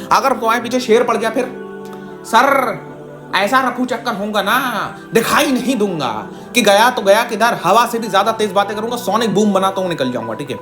अगर तुम्हारे पीछे शेर पड़ गया फिर सर ऐसा रफू चक्कर होगा ना, दिखाई नहीं दूंगा कि गया तो गया किधर, हवा से भी ज्यादा तेज बातें करूंगा, सोनिक बूम बनाता हूं निकल जाऊंगा। ठीक है,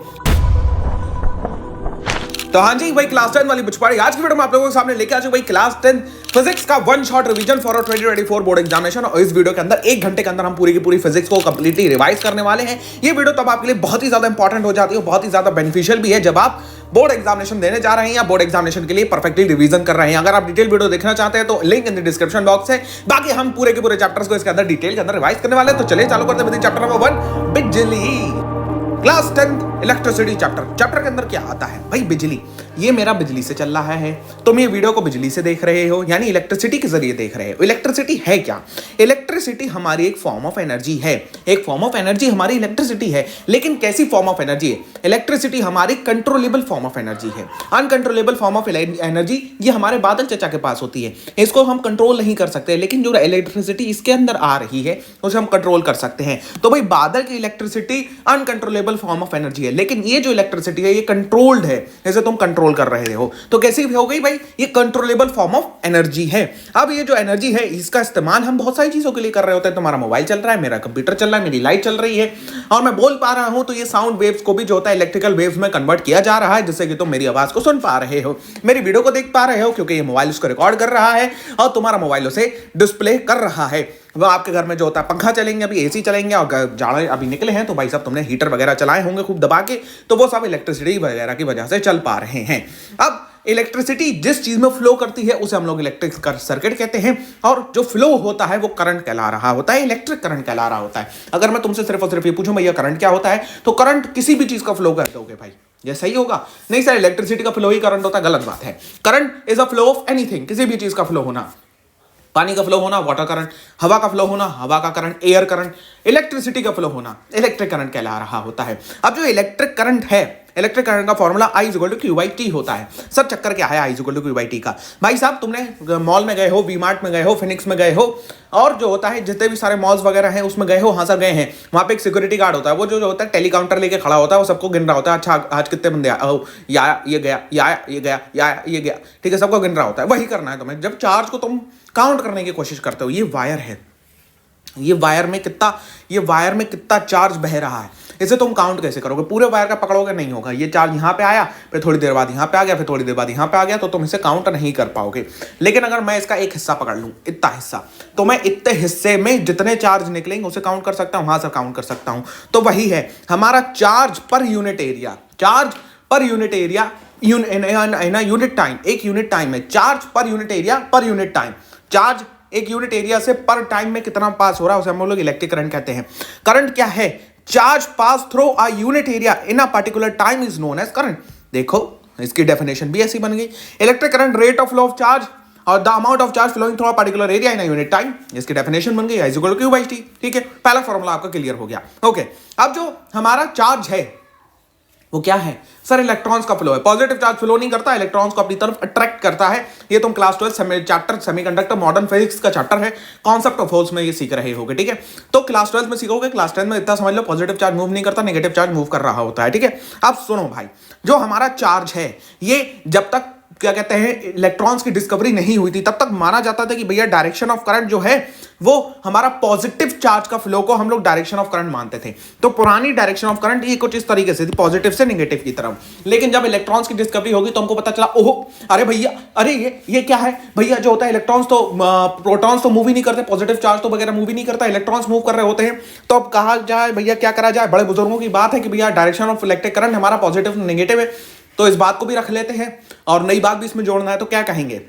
तो हाँ जी भाई, क्लास 10 वाली बुचपाड़ी आज की वीडियो में आप लोगों के सामने लेके आ चुका भाई क्लास 10 फिजिक्स का one shot revision for 2024 board examination. और इस वीडियो के अंदर 1 घंटे के अंदर हम पूरी की पूरी फिजिक्स को कंप्लीटली रिवाइज करने वाले हैं। ये वीडियो तब आपके लिए बहुत ही ज्यादा इंपॉर्टेंट हो जाती है, बहुत ही ज्यादा बेनिफिशियल भी है जब आप बोर्ड एग्जामिनेशन देने जा रहे हैं या बोर्ड एग्जामिनेशन के लिए परफेक्टली रिवीजन कर रहे हैं। अगर आप डिटेल वीडियो देखना चाहते हैं तो link in the description box है। बाकी हम पूरे के पूरे चैप्टर्स को इसके अंदर डिटेल के अंदर रिवाइज करने वाले हैं। तो चलिए चालू करते हैं चैप्टर नंबर 1 बिजली। क्लास 10 इलेक्ट्रिसिटी चैप्टर के अंदर क्या आता है भाई? बिजली। ये मेरा बिजली से चल रहा है, तुम ये वीडियो को बिजली से देख रहे हो, यानी इलेक्ट्रिसिटी के जरिए देख रहे हो। इलेक्ट्रिसिटी है क्या? इलेक्ट्रिसिटी हमारी एक फॉर्म ऑफ एनर्जी है, एक फॉर्म ऑफ एनर्जी हमारी इलेक्ट्रिसिटी है। लेकिन कैसी फॉर्म ऑफ एनर्जी है? इलेक्ट्रिसिटी हमारी कंट्रोलेबल फॉर्म ऑफ एनर्जी है। अनकंट्रोलेबल फॉर्म ऑफ एनर्जी ये हमारे बादल चाचा के पास होती है, इसको हम कंट्रोल नहीं कर सकते। लेकिन जो इलेक्ट्रिसिटी इसके अंदर आ रही है उसे हम कंट्रोल कर सकते हैं। तो भाई बादल की electricity uncontrollable form of energy है, लेकिन ये जो इलेक्ट्रिसिटी है ये कंट्रोल्ड है, जैसे तुम कंट्रोल कर रहे हो। तो कैसी हो गई भाई? ये कंट्रोलेबल फॉर्म ऑफ एनर्जी है। अब ये जो एनर्जी है इसका इस्तेमाल हम बहुत सारी चीजों के लिए कर रहे होते हैं। तुम्हारा मोबाइल चल रहा है, मेरा कंप्यूटर चल रहा है, मेरी लाइट चल रही है और मैं बोल पा रहा हूं, तो ये साउंड वेव्स को भी जो होता है इलेक्ट्रिकल वेव्स में कन्वर्ट किया जा रहा है, जिससे कि तुम मेरी आवाज को सुन पा रहे हो, मेरी वीडियो को देख पा रहे हो, क्योंकि ये मोबाइल उसको रिकॉर्ड कर रहा है और तुम्हारा मोबाइल उसे डिस्प्ले कर रहा है। वो आपके घर में जो होता है पंखा चलेंगे, अभी एसी चलेंगे और जाड़े अभी निकले हैं, तो भाई साहब तुमने हीटर वगैरह चलाए होंगे खूब दबा के, तो वो सब इलेक्ट्रिसिटी वगैरह की वजह से चल पा रहे हैं। अब इलेक्ट्रिसिटी जिस चीज में फ्लो करती है उसे हम लोग इलेक्ट्रिक सर्किट कहते हैं, और जो फ्लो होता है वो करंट कहला रहा होता है, इलेक्ट्रिक करंट कहला रहा होता है। अगर मैं तुमसे सिर्फ और सिर्फ ये पूछूं भैया करंट क्या होता है, तो करंट किसी भी चीज का फ्लो कर दोगे भाई, ये सही होगा? नहीं सर, इलेक्ट्रिसिटी का फ्लो ही करंट होता है, गलत बात है। Current is a flow of anything, किसी भी चीज का फ्लो होना, पानी का फ्लो होना वाटर करंट, हवा का फ्लो होना हवा का करंट, एयर करंट, इलेक्ट्रिसिटी का फ्लो होना इलेक्ट्रिक करंट कहला रहा होता है। अब जो इलेक्ट्रिक करंट है, इलेक्ट्रिक करंट का फॉर्मूला I = Q/T होता है। सब चक्कर क्या है I = Q/T का? भाई साहब तुमने मॉल में गए हो, वी मार्ट में गए हो, फिनिक्स में गए हो, और जो होता है जितने भी सारे मॉल्स वगैरह हैं उसमें गए हो, हाँ सर गए हैं, वहां पे एक सिक्योरिटी गार्ड होता है, वो जो होता है टेली काउंटर लेके खड़ा होता है, वो सबको गिन रहा होता है। अच्छा आज कितने बंदे आए, ये गया, ये गया, ये गया, ठीक है, सबको गिन रहा होता है। वही करना है तुम्हें जब चार्ज को तुम काउंट करने की कोशिश करते हो। ये वायर है, ये वायर में कितना चार्ज बह रहा है, इसे तुम काउंट कैसे करोगे? पूरे वायर का पकड़ोगे नहीं होगा। ये चार्ज यहाँ पे आया, फिर थोड़ी देर बाद यहाँ पे आ गया, फिर थोड़ी देर बाद यहाँ पे आ गया, तो तुम इसे काउंट नहीं कर पाओगे। लेकिन अगर मैं इसका एक हिस्सा पकड़ लूँ, इतना हिस्सा, तो मैं इतने हिस्से में जितने चार्ज निकलेंगे उसे काउंट कर सकता हूँ। हाँ सर काउंट कर सकता हूँ। तो वही है हमारा charge per unit area, unit time, एक यूनिट टाइम है charge per unit area per unit time. Charge एक यूनिट एरिया से पर टाइम में कितना पास हो रहा है उसे हम लोग इलेक्ट्रिक करंट कहते हैं। करंट क्या है? Charge pass through a unit area in a particular time is known as current. देखो इसकी डेफिनेशन भी ऐसी बन गई, electric current rate of flow of charge और the amount of charge flowing through a particular area in a unit time. इसकी definition बन गई I = Q/T। ठीक है, पहला फॉर्मूला आपका क्लियर हो गया। ओके, अब जो हमारा चार्ज है वो क्या है? सर इलेक्ट्रॉन्स का फ्लो है। पॉजिटिव चार्ज फ्लो नहीं करता, इलेक्ट्रॉन्स को अपनी तरफ अट्रैक्ट करता है। ये तुम class 12 chapter semiconductor modern physics का चैप्टर है, कॉन्सेप्ट ऑफ फोर्स में ये सीख रहे होगे। ठीक है, तो क्लास 12 में सीखोगे, क्लास 10 में इतना समझ लो पॉजिटिव चार्ज मूव नहीं करता, नेगेटिव चार्ज मूव कर रहा होता है। ठीक है, अब सुनो भाई, जो हमारा चार्ज है ये जब तक क्या कहते हैं इलेक्ट्रॉन्स की डिस्कवरी नहीं हुई थी तब तक माना जाता था कि भैया डायरेक्शन ऑफ करंट जो है वो हमारा पॉजिटिव चार्ज का फ्लो को हम लोग डायरेक्शन ऑफ करंट मानते थे। तो पुरानी डायरेक्शन ऑफ करंट ये कुछ इस तरीके से थी, पॉजिटिव से नेगेटिव की तरफ। लेकिन जब इलेक्ट्रॉन्स की डिस्कवरी होगी तो हमको पता चला, ओहो अरे भैया, अरे ये क्या है भैया, जो होता है इलेक्ट्रॉन्स तो प्रोटॉन्स तो मूव ही नहीं करते, पॉजिटिव चार्ज तो वगैरह मूव ही नहीं करता, इलेक्ट्रॉन्स मूव कर रहे होते हैं। तो अब कहा जाए भैया क्या करा जाए? बड़े बुजुर्गों की बात है कि भैया डायरेक्शन ऑफ इलेक्ट्रिक करंट हमारा पॉजिटिव नेगेटिव है, तो इस बात को भी रख लेते हैं और नई बात भी इसमें जोड़ना है। तो क्या कहेंगे?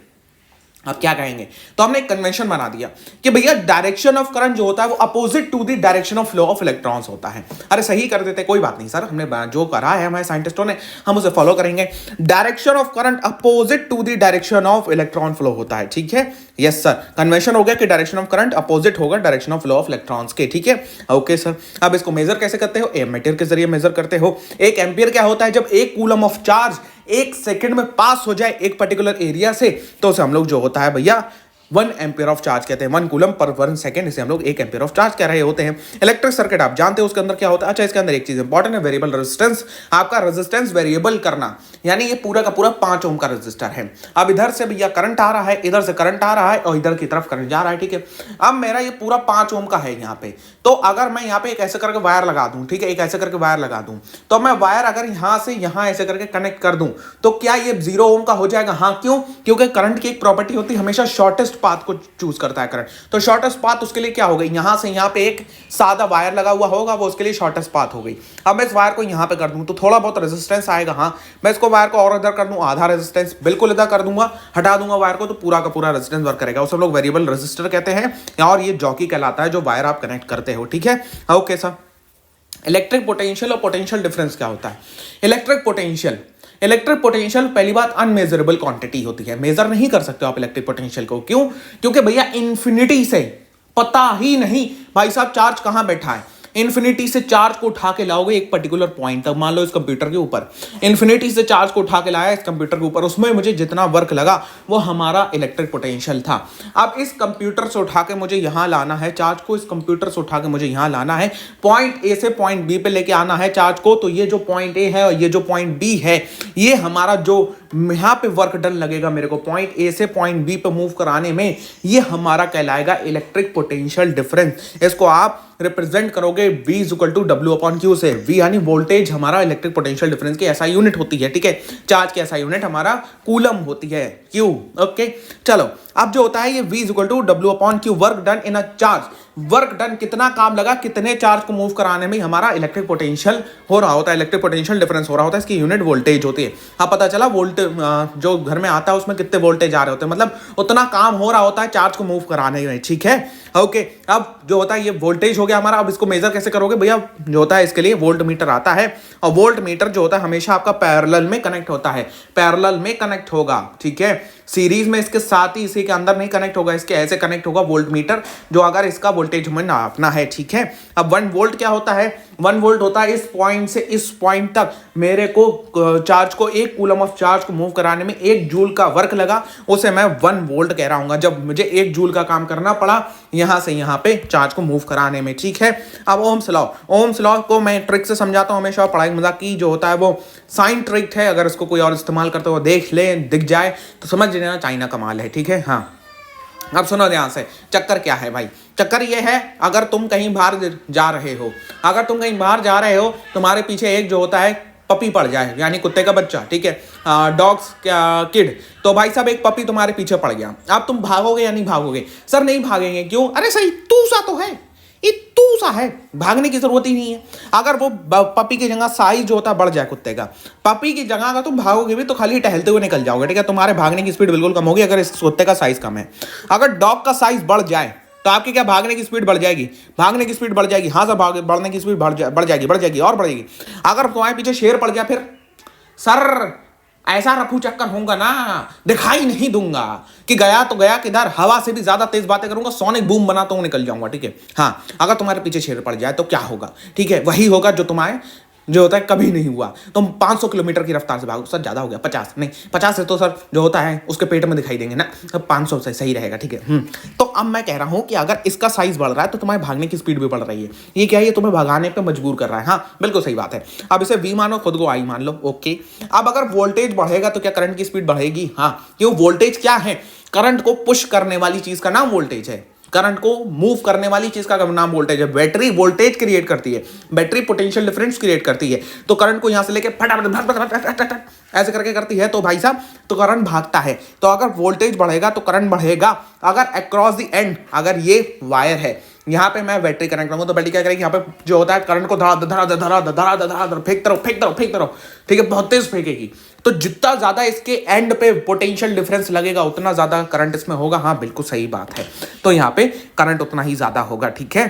अब क्या कहेंगे? तो हमने एक कन्वेंशन बना दिया कि भैया डायरेक्शन ऑफ करंट जो होता है वो opposite to the direction of flow of electrons होता है। अरे सही कर देते, कोई बात नहीं सर, हमने जो करा है हमारे साइंटिस्टों ने हम उसे फॉलो करेंगे। Direction of current opposite to the direction of electron flow होता है। ठीक है, यस सर, कन्वेंशन हो गया कि डायरेक्शन ऑफ करंट अपोजिट होगा direction of flow of electrons के। ठीक है, ओके सर। अब इसको मेजर कैसे करते हो? एमीटर के जरिए मेजर करते हो। एक एम्पियर क्या होता है? जब एक कूलम ऑफ चार्ज 1 सेकंड में पास हो जाए एक पर्टिकुलर एरिया से, तो उसे हम लोग जो होता है भैया 1 एम्पियर ऑफ चार्ज कहते हैं, 1 कूलम पर 1 सेकंड, इसे हम लोग 1 एम्पियर ऑफ चार्ज कह रहे होते हैं। इलेक्ट्रिक सर्किट आप जानते हो उसके अंदर क्या होता है। अच्छा, इसके अंदर एक चीज इंपॉर्टेंट है, वेरिएबल रेजिस्टेंस, आपका रेजिस्टेंस वेरिएबल करना, यानी ये पूरा का पूरा 5 ओम का रेजिस्टर है। अब इधर से भैया करंट आ रहा है, इधर से करंट आ रहा है और इधर की तरफ करंट जा रहा है, ठीक है। अब मेरा ये पूरा 5 ओम का है यहाँ पे, तो अगर मैं यहाँ पे एक ऐसे करके वायर लगा दूं, ठीक है, एक ऐसे करके वायर लगा दूं, तो मैं वायर अगर यहाँ से यहाँ ऐसे करके कनेक्ट कर दूं तो क्या ये 0 ओम का हो जाएगा? हाँ, क्यों? क्योंकि करंट की एक प्रॉपर्टी होती है, हमेशा शॉर्टेस्ट पाथ को चूज करता है करंट। तो शॉर्टेस्ट पाथ उसके लिए क्या हो गई, यहां से यहां पे एक सादा वायर लगा हुआ होगा, वो उसके लिए शॉर्टेस्ट पाथ हो गई। अब मैं इस वायर को यहां पे कर दूं तो थोड़ा बहुत रेजिस्टेंस आएगा। हाँ, मैं इसको वायर को और इधर कर दूं, आधा रेजिस्टेंस बिल्कुल इधर कर दूंगा, हटा दूंगा वायर को, तो पूरा का पूरा रेजिस्टेंस वर्क करेगा। उसे हम लोग वेरिएबल रेजिस्टर कहते हैं, और ये जॉकी कहलाता है जो वायर आप कनेक्ट करते हो, ठीक है। ओके सर, इलेक्ट्रिक पोटेंशियल और पोटेंशियल डिफरेंस क्या होता है? इलेक्ट्रिक पोटेंशियल पहली बात अनमेजरेबल क्वांटिटी होती है, मेजर नहीं कर सकते हो आप इलेक्ट्रिक पोटेंशियल को। क्यों? क्योंकि भैया इन्फिनिटी से पता ही नहीं भाई साहब चार्ज कहां बैठा है। इन्फिनिटी से चार्ज को उठा के लाओगे एक पर्टिकुलर पॉइंट तक, मान लो इस कंप्यूटर के ऊपर इन्फिनिटी से चार्ज को उठा के लाया इस कंप्यूटर के ऊपर, उसमें मुझे जितना वर्क लगा वो हमारा इलेक्ट्रिक पोटेंशियल था। अब इस कंप्यूटर से उठा के मुझे यहां लाना है चार्ज को, इस कंप्यूटर से उठा के मुझे यहां लाना है, पॉइंट ए से पॉइंट बी पे लेके आना है चार्ज को, तो ये जो पॉइंट ए है और ये जो पॉइंट बी है, ये हमारा जो यहां पे वर्क डन लगेगा मेरे को पॉइंट ए से पॉइंट बी पे मूव कराने में, ये हमारा कहलाएगा इलेक्ट्रिक पोटेंशियल डिफरेंस। इसको आप रिप्रेजेंट करोगे V इक्वल टू W/Q से। V यानी वोल्टेज हमारा इलेक्ट्रिक पोटेंशियल डिफरेंस की एसआई यूनिट होती है, ठीक है। चार्ज की एसआई यूनिट हमारा कूलम होती है, Q। ओके, चलो अब जो होता है ये V equal to W/Q, work done in a charge. Work done कितना काम लगा, कितने चार्ज को मूव कराने में हमारा इलेक्ट्रिक पोटेंशियल हो रहा होता है, इलेक्ट्रिक पोटेंशियल डिफरेंस हो रहा होता है, इसकी यूनिट वोल्टेज होती है। हाँ, पता चला वोल्ट जो घर में आता है उसमें कितने वोल्टेज आ रहे होते हैं, मतलब उतना काम हो रहा होता है चार्ज को मूव कराने में, ठीक है। ओके, अब जो होता है ये वोल्टेज हो गया हमारा। अब इसको मेजर कैसे करोगे भैया? जो होता है इसके लिए वोल्ट मीटर आता है, और वोल्ट मीटर जो होता है हमेशा आपका पैरेलल में कनेक्ट होता है, पैरेलल में कनेक्ट होगा, ठीक है। सीरीज में इसके साथ ही इसी के अंदर नहीं कनेक्ट होगा, इसके ऐसे कनेक्ट होगा वोल्ट मीटर, जो अगर इसका वोल्टेज हमें नापना है, ठीक है। अब 1 वोल्ट क्या होता है? 1 वोल्ट होता है इस पॉइंट से इस पॉइंट तक मेरे को चार्ज को, 1 कूलम ऑफ चार्ज को मूव कराने में 1 जूल का वर्क लगा, उसे मैं 1 वोल्ट कह रहा हूं जब मुझे 1 जूल का काम करना पड़ा यहां से यहां पे चार्ज को मूव कराने में, ठीक है। अब ओम्स लॉ को मैं ट्रिक से समझाता हूं, हमेशा पढ़ाई मजाक की जो होता है वो साइन ट्रिक है, अगर इसको कोई और इस्तेमाल करते हो देख ले, दिख जाए तो समझ लेना चाइना कमाल है, ठीक है। हाँ, अब सुनो ध्यान से, चक्कर क्या है भाई? चक्कर ये है, अगर तुम कहीं बाहर जा रहे हो, तुम्हारे पीछे एक जो होता है पपी पड़ जाए, यानी कुत्ते का बच्चा, ठीक है, डॉग्स किड, तो भाई साहब एक पपी तुम्हारे पीछे पड़ गया। अब तुम भागोगे या नहीं भागोगे? सर नहीं भागेंगे, क्यों? अरे सही तूसा तो है, सा है, भागने की जरूरत ही नहीं है। अगर वो पपी की जगह साइज जो होता है बढ़ जाए कुत्ते का, पपी की जगह अगर तुम भागोगे भी तो खाली टहलते हुए निकल जाओगे, ठीक है। तुम्हारे भागने की स्पीड बिल्कुल कम होगी अगर इस कुत्ते का साइज कम है। अगर डॉग का साइज बढ़ जाए तो आपकी क्या भागने की स्पीड बढ़ जाएगी? हाँ सर, बढ़ने की स्पीड बढ़ जाएगी और बढ़ेगी। अगर तुम्हारे पीछे शेर पड़ गया फिर सर ऐसा रफू चक्कर होगा ना, दिखाई नहीं दूंगा कि गया तो गया किधर, हवा से भी ज्यादा तेज बातें करूंगा, सोनिक बूम बनाता हूं निकल जाऊंगा, ठीक है। हाँ, अगर तुम्हारे पीछे शेर पड़ जाए तो क्या होगा, ठीक है, वही होगा जो तुम्हारे जो होता है कभी नहीं हुआ। तुम 500 किलोमीटर की रफ्तार से भागो, सर ज्यादा हो गया, 50 से तो सर जो होता है उसके पेट में दिखाई देंगे ना, 500 से सही रहेगा, ठीक है। तो अब मैं कह रहा हूं कि अगर इसका साइज बढ़ रहा है तो तुम्हारे भागने की स्पीड भी बढ़ रही है। ये क्या है? ये तुम्हें भगाने पे मजबूर कर रहा है। हाँ बिल्कुल सही बात है। अब इसे V मानो, खुद को I मान लो, ओके। अब अगर वोल्टेज बढ़ेगा तो क्या करंट की स्पीड बढ़ेगी? हाँ, क्यों? वोल्टेज क्या है? करंट को पुश करने वाली चीज का नाम वोल्टेज है, करंट को मूव करने वाली चीज का नाम वोल्टेज है। बैटरी वोल्टेज क्रिएट करती है, बैटरी पोटेंशियल डिफरेंस क्रिएट करती है, तो करंट को यहां से लेके फटाफट ऐसे करके करती है, तो भाई साहब तो करंट भागता है। तो अगर वोल्टेज बढ़ेगा तो करंट बढ़ेगा। अगर अक्रॉस द एंड, अगर ये वायर है, यहाँ पे मैं बैटरी कनेक्ट करूंगा तो बैटरी क्या करेगी? यहाँ पे जो होता है करंट को धरा फेंकते रहो, ठीक है, बहुत तेज फेंकेगी। तो जितना ज्यादा इसके एंड पे पोटेंशियल डिफरेंस लगेगा उतना ज्यादा करंट इसमें होगा। हाँ बिल्कुल सही बात है। तो यहाँ पे करंट उतना ही ज्यादा होगा, ठीक है।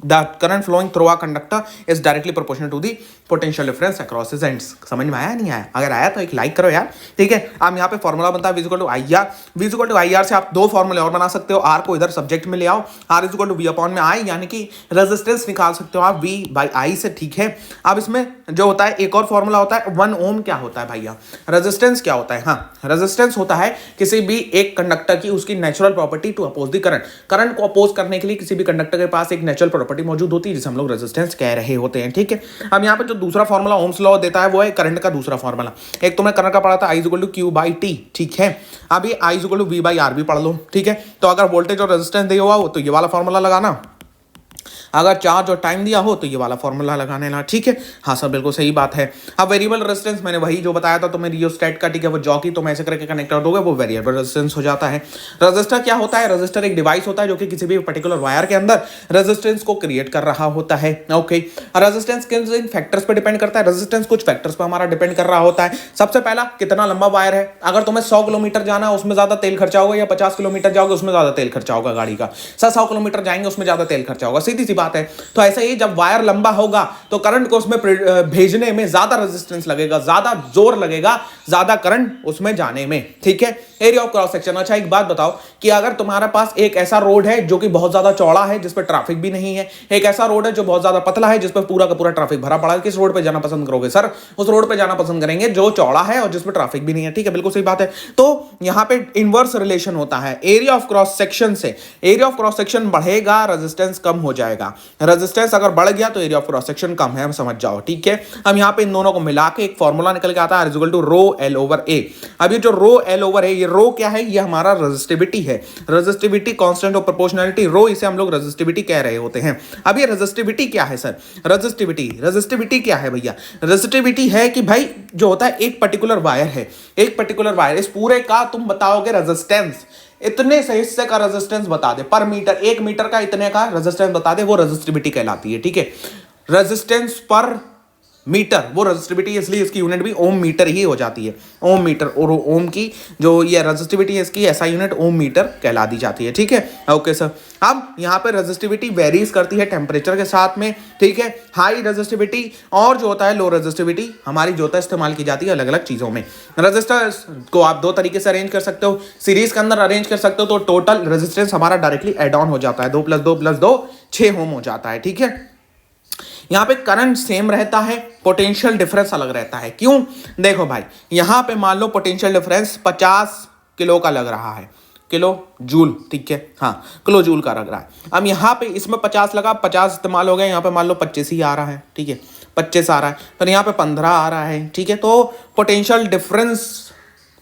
The current flowing through a conductor is directly proportional to the potential difference across is ends. समझ में आया नहीं आया? अगर आया तो एक लाइक करो यार, ठीक है। अब यहाँ पे फॉर्मूला बनता है V equal to I R. V equal to I R से आप दो फॉर्मूले और बना सकते हो। आर को इधर सब्जेक्ट में ले आओ, R is equal to V upon में आई, यानी कि रेजिस्टेंस निकाल सकते हो आप V बाई आई से, ठीक है। अब इसमें जो होता है एक और फॉर्मूला होता है 1 ओम। क्या होता है भैया? रेजिस्टेंस क्या होता है? हाँ, रेजिस्टेंस होता है किसी भी एक कंडक्टर की उसकी natural property to oppose the current. Current को अपोज करने के लिए किसी भी कंडक्टर के पास एक नेचुरल प्रॉपर्टी मौजूद होती है जिसे हम लोग रेजिस्टेंस कह रहे होते हैं, ठीक है। अब यहाँ पे जो दूसरा फॉर्मूला ओम्स लॉ देता है वो है करंट का दूसरा फॉर्मूला। एक तुमने करंट का पढ़ा था I is equal to Q by T, ठीक है। अब ये I is equal to V by R भी पढ़ लो, ठीक है। तो अगर वोल्टेज और रेजिस्टेंस दिया हुआ हो तो ये वाला फॉर्मूला लगाना, अगर चार्ज और टाइम दिया हो तो ये वाला फॉर्मूला लगाने ना, ठीक है। हाँ सर, बिल्कुल सही बात है। अब वेरिएबल रेजिस्टेंस मैंने वही जो बताया था तुम्हें रियोस्टेट का, ठीक है। वो जॉकी तुम ऐसे करके कनेक्ट कर दोगे, वो वेरिएबल रेजिस्टेंस हो जाता है। रजिस्टर क्या होता है? रजिस्टर एक डिवाइस होता है जो कि किसी भी पर्टिकुलर वायर के अंदर रेजिस्टेंस को क्रिएट कर रहा होता है, ओके। रेजिस्टेंस किन फैक्टर्स पर डिपेंड करता है? रेजिस्टेंस कुछ फैक्टर्स पर हमारा डिपेंड कर रहा होता है। सबसे पहला, कितना लंबा वायर है। अगर तुम्हें 100 किलोमीटर जाना है उसमें ज्यादा तेल खर्चा होगा, या 50 किलोमीटर जाओगे उसमें ज्यादा तेल खर्चा होगा गाड़ी का। 100 किलोमीटर जाएंगे उसमें ज्यादा तेल खर्चा होगा, सीधी सी बात है। तो ऐसे ही जब वायर लंबा होगा तो करंट को उसमें भेजने में ज्यादा रेजिस्टेंस लगेगा, ज्यादा जोर लगेगा, ज्यादा करंट उसमें जाने में, ठीक है। Area of cross section. अच्छा एक बात बताओ कि अगर तुम्हारे पास एक ऐसा रोड है जो कि बहुत ज्यादा चौड़ा है जिस पर ट्रैफिक भी नहीं है, एक ऐसा रोड है जो बहुत ज्यादा पतला है जिस पर पूरा का पूरा ट्रैफिक भरा पड़ा है, किस रोड पे जाना पसंद करोगे? सर उस रोड पे जाना पसंद करेंगे जो चौड़ा है और जिस पर ट्रैफिक भी नहीं है, ठीक है। बिल्कुल सही बात है। तो यहां पे इनवर्स रिलेशन होता है एरिया ऑफ क्रॉस सेक्शन से। एरिया ऑफ क्रॉस सेक्शन बढ़ेगा, रेजिस्टेंस कम हो जाएगा। रेजिस्टेंस अगर बढ़ गया तो एरिया ऑफ क्रॉस सेक्शन कम है, हम समझ जाओ, ठीक है। हम यहाँ पे इन दोनों को मिला के एक फॉर्मूला निकल के आता है equal to rho L over A. अब ये जो रो एल ओवर ए, ये रो क्या है? ये हमारा रेजिस्टिविटी है। रेजिस्टिविटी कांस्टेंट ऑफ प्रोपोर्शनैलिटी, रो इसे हम लोग रेजिस्टिविटी कह रहे होते हैं। अब ये रेजिस्टिविटी क्या है सर? रेजिस्टिविटी क्या है भैया? रेजिस्टिविटी है कि भाई जो होता है एक पर्टिकुलर वायर है, एक पर्टिकुलर वायर, इस पूरे का तुम बताओगे रेजिस्टेंस, इतने से हिस्से का रेजिस्टेंस बता दे पर मीटर, 1 मीटर का इतने का रेजिस्टेंस बता दे, वो रेजिस्टिविटी कहलाती है, ठीक है। रेजिस्टेंस पर मीटर, वो रेजिस्टिविटी, इसलिए इसकी यूनिट भी ओम मीटर ही हो जाती है। ओम मीटर, और ओम की जो ये रेजिस्टिविटी है इसकी ऐसा यूनिट ओम मीटर कहला दी जाती है, ठीक है। Okay sir. अब यहाँ पे रेजिस्टिविटी वेरीज करती है टेम्परेचर के साथ में, ठीक है। हाई रेजिस्टिविटी और जो होता है लो रेजिस्टिविटी हमारी जो होता है इस्तेमाल की जाती है अलग अलग चीजों में। रजिस्टर्स को आप दो तरीके से अरेंज कर सकते हो, सीरीज के अंदर अरेंज कर सकते हो, तो टोटल रेजिस्टेंस हमारा डायरेक्टली एड ऑन हो जाता है, 2 + 2 + 2 6 ओम हो जाता है, ठीक है। यहाँ पे करंट सेम रहता है, पोटेंशियल डिफरेंस अलग रहता है। क्यों? देखो भाई, यहाँ पे मान लो पोटेंशियल डिफरेंस 50 किलो का लग रहा है, किलो जूल, ठीक है। हाँ, किलो जूल का लग रहा है। अब यहाँ पे इसमें 50 लगा, 50 इस्तेमाल हो गया, यहाँ पे मान लो 25 ही आ रहा है, ठीक है। 25 आ रहा है, फिर यहाँ पे 15 आ रहा है, ठीक है। तो पोटेंशियल डिफरेंस